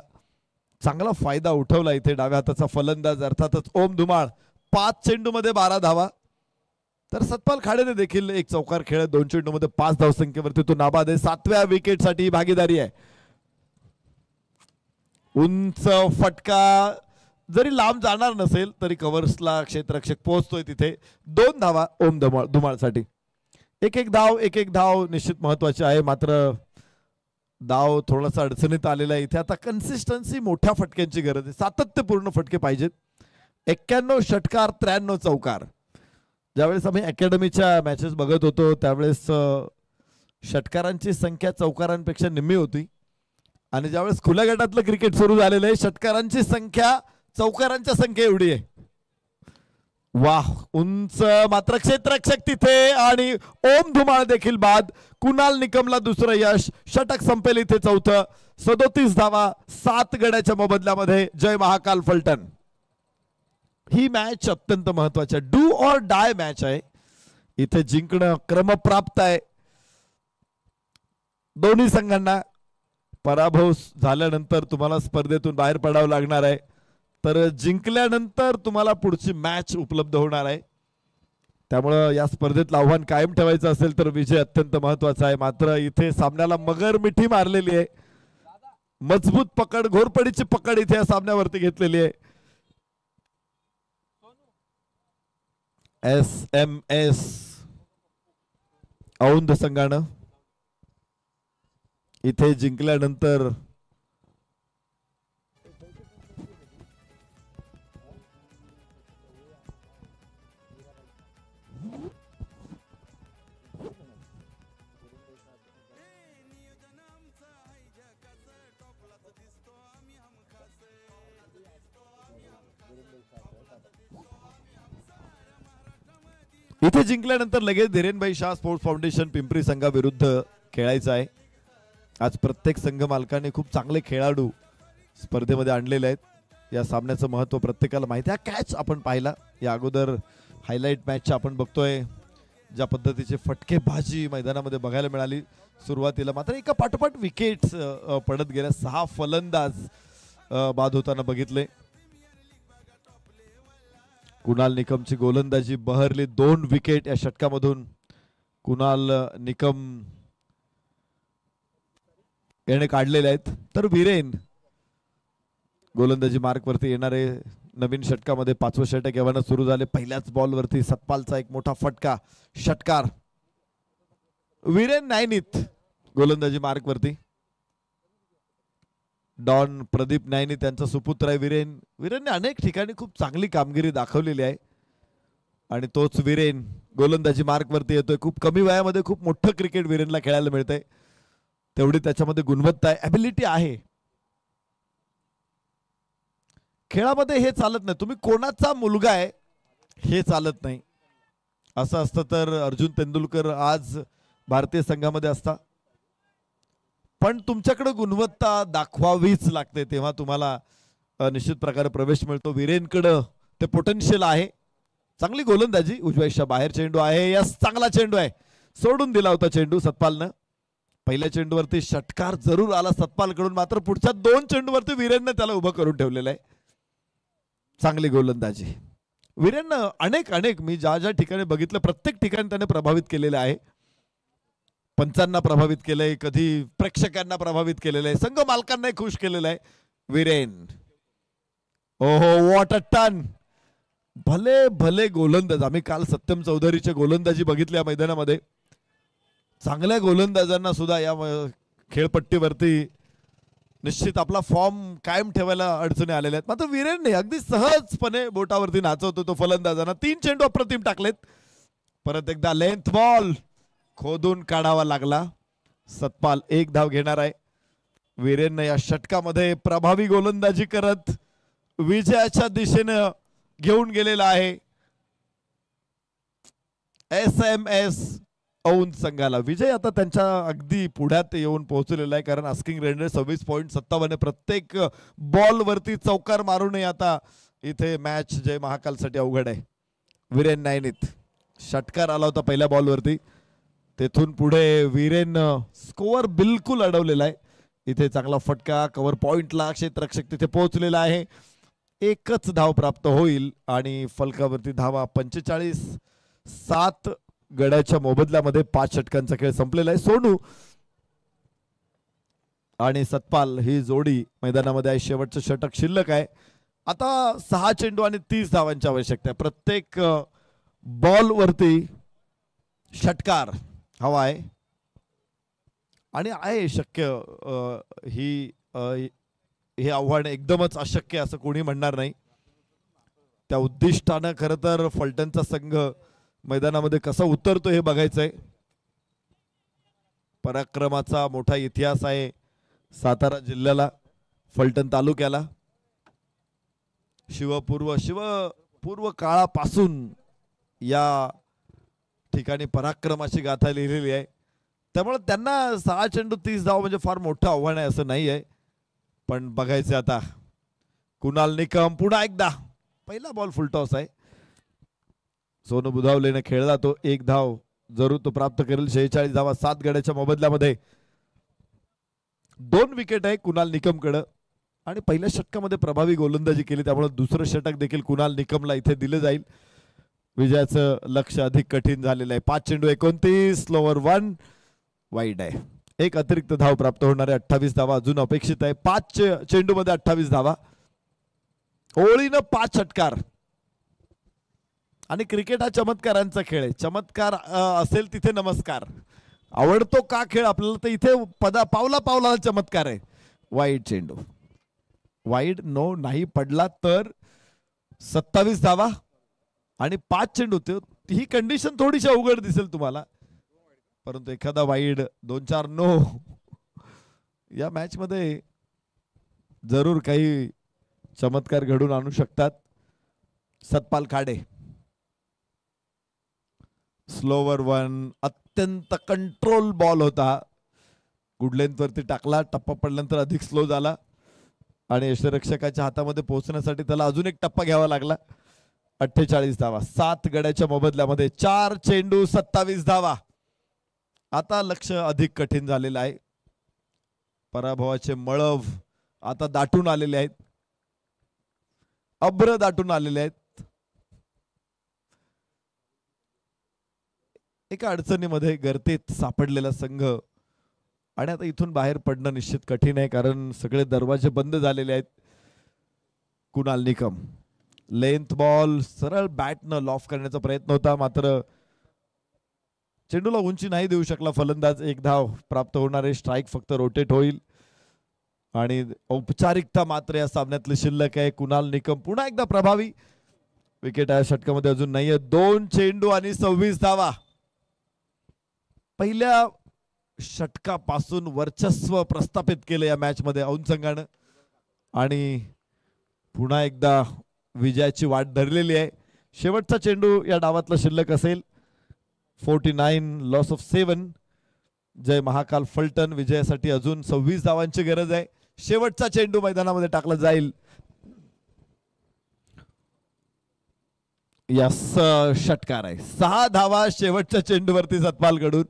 चांगला फायदा उठवला इथे डाव्या हाताचा फलंदाज अर्थातच ओम धुमाळ. 5 चेंडूमध्ये 12 धावा. तर सतपाल खाडेने देखील एक चौकार खेळत 2 चेंडूमध्ये 5 धावसंख्येवरती तो नाबाद आहे. 7व्या विकेटसाठी भागीदारी आहे. उंच फटका जरी लांब जाणार नसेल तरी कव्हर्सला क्षेत्ररक्षक पोहोचतोय तिथे. 2 धावा ओम धुमाळसाठी. एक धाव निश्चित महत्वाची आहे. मात्र धाव थोडासा अडचणीत आलेला आहे इथे. आता कन्सिस्टन्सी मोठ्या फटक्यांची गरज आहे. सातत्यपूर्ण फटके पाहिजेत. 91 षटकार 93 चौकार. ज्यावेळेस आम्ही अकॅडमीच्या मॅचेस बघत होतो त्यावेळेस षटकारांची संख्या चौकारांपेक्षा निम्मी होती आणि ज्यावेळेस खुल्या गटातलं क्रिकेट सुरू झालेलं आहे षटकारांची संख्या चौकारांच्या संख्या एवढी आहे. वाह, उंच, मात्र क्षेत्ररक्षक तिथे आणि ओम धुमाळ देखील बाद. कुणाल निकमला दुसरं यश. षटक संपेल इथे चौथं. 37 धावा 7 गड्याच्या मोबदल्यामध्ये जय महाकाल फलटण. ही मॅच अत्यंत महत्वाची आहे. डू ऑर डाय मॅच आहे. इथे जिंकणं क्रमप्राप्त आहे दोन्ही संघांना. पराभव झाल्यानंतर तुम्हाला स्पर्धेतून बाहेर पडावं लागणार आहे, तर जिंकल्यानंतर तुम्हाला पुढची मॅच उपलब्ध होणार आहे. त्यामुळं या स्पर्धेतलं आव्हान कायम ठेवायचं असेल तर विजय अत्यंत महत्वाचा आहे. मात्र इथे सामन्याला मगर मिठी मारलेली आहे, मजबूत पकड, घोरपडीची पकड इथे या सामन्यावरती घेतलेली आहे. SMS औंध संघानं इथे जिंकल्यानंतर इथे जिंकल्यानंतर लगेच धीरेनभाई शाह स्पोर्ट्स फाउंडेशन पिंपरी संघाविरुद्ध खेळायचं आहे. आज प्रत्येक संघ मालकाने खूप चांगले खेळाडू स्पर्धेमध्ये आणलेले आहेत. या सामन्याचं महत्त्व प्रत्येकाला माहिती आहे. कॅच आपण पाहिला या अगोदर हायलाइट मॅच आपण बघतोय, ज्या पद्धतीचे फटकेबाजी मैदानामध्ये बघायला मिळाली सुरुवातीला. मात्र एका पाठोपाठ विकेट्स पडत गेल्या. 6 फलंदाज बाद होताना बघितले. कुणाल निकमची गोलंदाजी बहरली. 2 विकेट या षटकामधून कुणाल निकम याने काढलेले आहेत. तर वीरेन गोलंदाजी मार्क वरती येणारे नवीन षटकामध्ये 5वं षटक एव्हाना सुरू झाले. पहिल्याच बॉल वरती सतपालचा एक मोठा फटका, षटकार. वीरेन नायनीत गोलंदाजी मार्क वरती. डॉन प्रदीप नायनी त्यांचा सुपुत्र आहे वीरेन. वीरेनने अनेक ठिकाणी खूप चांगली कामगिरी दाखवलेली आहे आणि तोच वीरेन गोलंदाजी मार्क वरती येतोय. खूप कमी वयामध्ये खूप मोठं क्रिकेट वीरेनला खेळायला मिळतंय. तेवढी त्याच्यामध्ये गुणवत्ता आहे, ॲबिलिटी आहे. खेळामध्ये हे चालत नाही तुम्ही कोणाचा मुलगा आहे हे चालत नाही. असं असतं तर अर्जुन तेंडुलकर आज भारतीय संघामध्ये असता. पण तुमच्याकडे गुणवत्ता दाखवावीच लागते, तेव्हा तुम्हाला निश्चित प्रकारे प्रवेश मिळतो. वीरेनकडे ते पोटेन्शियल आहे. चांगली गोलंदाजी, उजव्याच्या बाहेर चेंडू आहे. यस, चांगला चेंडू आहे. सोडून दिला होता चेंडू सतपालनं. पहिल्या चेंडूवरती षटकार जरूर आला सतपालकडून, मात्र पुढच्या 2 चेंडूवरती वीरेनने त्याला उभं करून ठेवलेलं आहे. चांगली गोलंदाजी. वीरेननं अनेक मी ज्या ठिकाणी बघितलं प्रत्येक ठिकाणी त्याने प्रभावित केलेलं आहे. पंचांना प्रभावित केलंय, कधी प्रेक्षकांना प्रभावित केलेलं आहे, संघ मालकांनाही खुश केलेलं आहे वीरेन. ओहो, व्हॉट अ टर्न. भले गोलंदाज. आम्ही काल सत्यम चौधरीचे गोलंदाजी बघितली या मैदानामध्ये. चांगल्या गोलंदाजांना सुद्धा या खेळपट्टीवरती निश्चित आपला फॉर्म कायम ठेवायला अडचणी आलेल्या आहेत. मात्र वीरेनने अगदी सहजपणे बोटावरती नाचवतो तो फलंदाजांना. 3 चेंडू अप्रतिम टाकलेत. परत एकदा लेंथ बॉल खोदून काढावा लागला. सतपाल 1 धाव घेणार आहे. वीरेनने या षटकामध्ये प्रभावी गोलंदाजी करत विजयाच्या दिशेने घेऊन गेलेला आहे SMS औंध संघाला. विजय आता त्यांच्या अगदी पुढ्यात येऊन पोहोचलेला आहे, कारण आस्किंग रेट 26.57. प्रत्येक बॉल वरती चौकार मारूनही आता इथे मॅच जय महाकालसाठी अवघड आहे. वीरेन नायनीत षटकार आला होता पहिल्या बॉलवरती. तेथून पुढे वीरेन स्कोअर बिलकुल अडवलेला आहे. इथे चांगला फटका कव्हर पॉइंटला क्षेत्ररक्षक तिथे पोहोचलेला आहे. 1च धाव प्राप्त होईल आणि फलकावरती धावा 45-7. गड्याच्या मोबदल्यामध्ये 5 षटकांचा खेळ संपलेला आहे. सोनू आणि सतपाल ही जोडी मैदानामध्ये आहे. शेवटचं षटक शिल्लक आहे. आता 6 चेंडू आणि 30 धावांची आवश्यकता आहे. प्रत्येक बॉल वरती षटकार हवा आहे आणि आहे शक्य. हे आव्हान एकदमच अशक्य असं कोणी म्हणणार नाही. त्या उद्दिष्टानं खरं तर फलटणचा संघ मैदानामध्ये कसा उतरतो हे बघायचंय. पराक्रमाचा मोठा इतिहास आहे सातारा जिल्ह्याला, फलटण तालुक्याला. शिवपूर्व काळापासून या ठिकाणी पराक्रमाची गाथा लिहिलेली आहे. त्यामुळे त्यांना 6 चेंडू 30 धाव म्हणजे फार मोठं आव्हान आहे असं नाही आहे. पण बघायचं आता. कुणाल निकम पुन्हा एकदा. पहिला बॉल फुलटॉस आहे. सोनू बुधावलेने खेळला तो 1 धाव जरूर तो प्राप्त करेल. 46 धावा 7 गड्याच्या मोबदल्यामध्ये. 2 विकेट आहे कुणाल निकमकडे आणि पहिल्या षटकामध्ये प्रभावी गोलंदाजी केली, त्यामुळे दुसरं षटक देखील कुणाल निकमला इथे दिलं जाईल. विजयाचं लक्ष अधिक कठीण झालेलं आहे. 5 चेंडू 29, स्लोवर 1 वाईड आहे. एक अतिरिक्त धाव प्राप्त होणारे 28 धावा अजून अपेक्षित आहे. 5 चेंडू मध्ये 28 धावा. ओळीनं 5 षटकार. आणि क्रिकेट हा चमत्कारांचा खेळ आहे. चमत्कार असेल तिथे नमस्कार. आवडतो का खेळ आपल्याला, तर इथे पावला पावला चमत्कार आहे. वाईड चेंडू, वाईड नो नाही पडला तर 27 धावा आणि 5 चेंडू. ही कंडिशन थोडीशी अवघड दिसेल तुम्हाला, परंतु एखादा वाईड 2-4 नो या मॅच मध्ये जरूर काही चमत्कार घडून आणू शकतात. सतपाल खाडे स्लोवर 1 अत्यंत कंट्रोल बॉल होता. गुड लेंथ वरती टाकला, टप्पा पडल्यानंतर अधिक स्लो झाला आणि यष्टिरक्षकाच्या हातामध्ये पोहोचण्यासाठी त्याला अजून एक टप्पा घ्यावा लागला. 48 धावा 7 गड्याच्या मोबदल्यामध्ये. 4 चेंडू 27 धावा. आता लक्ष अधिक कठीण झालेलं आहे. पराभवाचे मळव आता दाटून आलेले आहेत, अब्र दाटून आलेले आहेत. एका अडचणीमध्ये गर्तेत सापडलेला संघ आणि आता इथून बाहेर पडणं निश्चित कठीण आहे, कारण सगळे दरवाजे बंद झालेले आहेत. कुणाल निकम लेंथ बॉल सरळ बॅटनं लॉफ करण्याचा प्रयत्न होता, मात्र चेंडूला उंची नाही देऊ शकला फलंदाज. 1 धाव प्राप्त होणारे. स्ट्राईक फक्त रोटेट होईल आणि औपचारिकता मात्र या सामन्यातली शिल्लक आहे. कुणाल निकम पुन्हा एकदा प्रभावी. विकेट या षटकामध्ये अजून नाहीये. 2 चेंडू आणि 26 धावा. पहिल्या षटकापासून वर्चस्व प्रस्थापित केलं या मॅच मध्ये औंध संघानं आणि पुन्हा एकदा विजयाची वाट धरलेली आहे. शेवटचा चेंडू या डावातला शिल्लक असेल. 49 लॉस ऑफ 7. जय महाकाल फलटण. विजयासाठी अजून 26 धावांची गरज आहे. शेवटचा चेंडू मैदानामध्ये टाकला जाईल. यस षटकार आहे. 6 धावा शेवटच्या चेंडूवरती सतपालकडून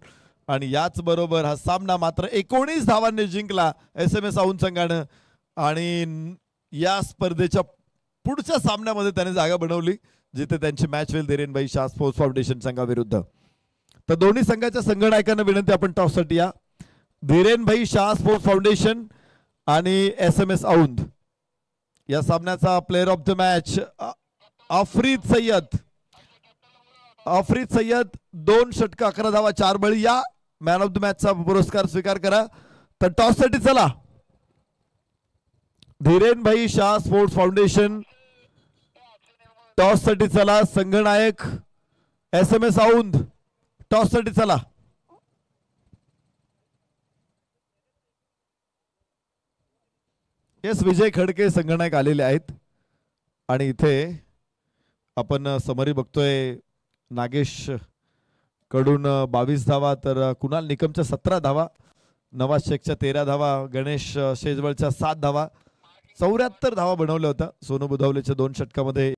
आणि याच बरोबर हा सामना मात्र 19 धावांनी जिंकला SMS औंध संघानं आणि या स्पर्धेच्या पुढच्या सामन्यामध्ये त्याने जागा बनवली, जिथे त्यांची मॅच होईल धीरेनभाई शाह स्पोर्ट्स फाउंडेशन संघाविरुद्ध. तर दोन्ही संघाच्या संघनायकांना विनंती, आपण टॉससाठी या. धीरेनभाई शाह स्पोर्ट्स फाउंडेशन आणि SMS औंध. या सामन्याचा player of the match Afrid Sayyad. Afrid Sayyad 2 षटक 11 धावा 4 बळी. या मॅन ऑफ द मॅचचा पुरस्कार स्वीकार करा. तर टॉस साठी चला. धीरेनभाई शाह स्पोर्ट्स फाउंडेशन टॉस साठी चला. संघनायक SMS औंध टॉस साठी चला. येस विजय खडके संघनायक आलेले आहेत आणि इथे आपण समरी बघतोय. नागेश कडून 22 धावा, तर कुणाल निकमच्या 17 धावा, नवाज शेखच्या 13 धावा, गणेश शेजवळच्या 7 धावा, 74 धावा बनवल्या होत्या. सोनू बुधावलेच्या 2 षटकामध्ये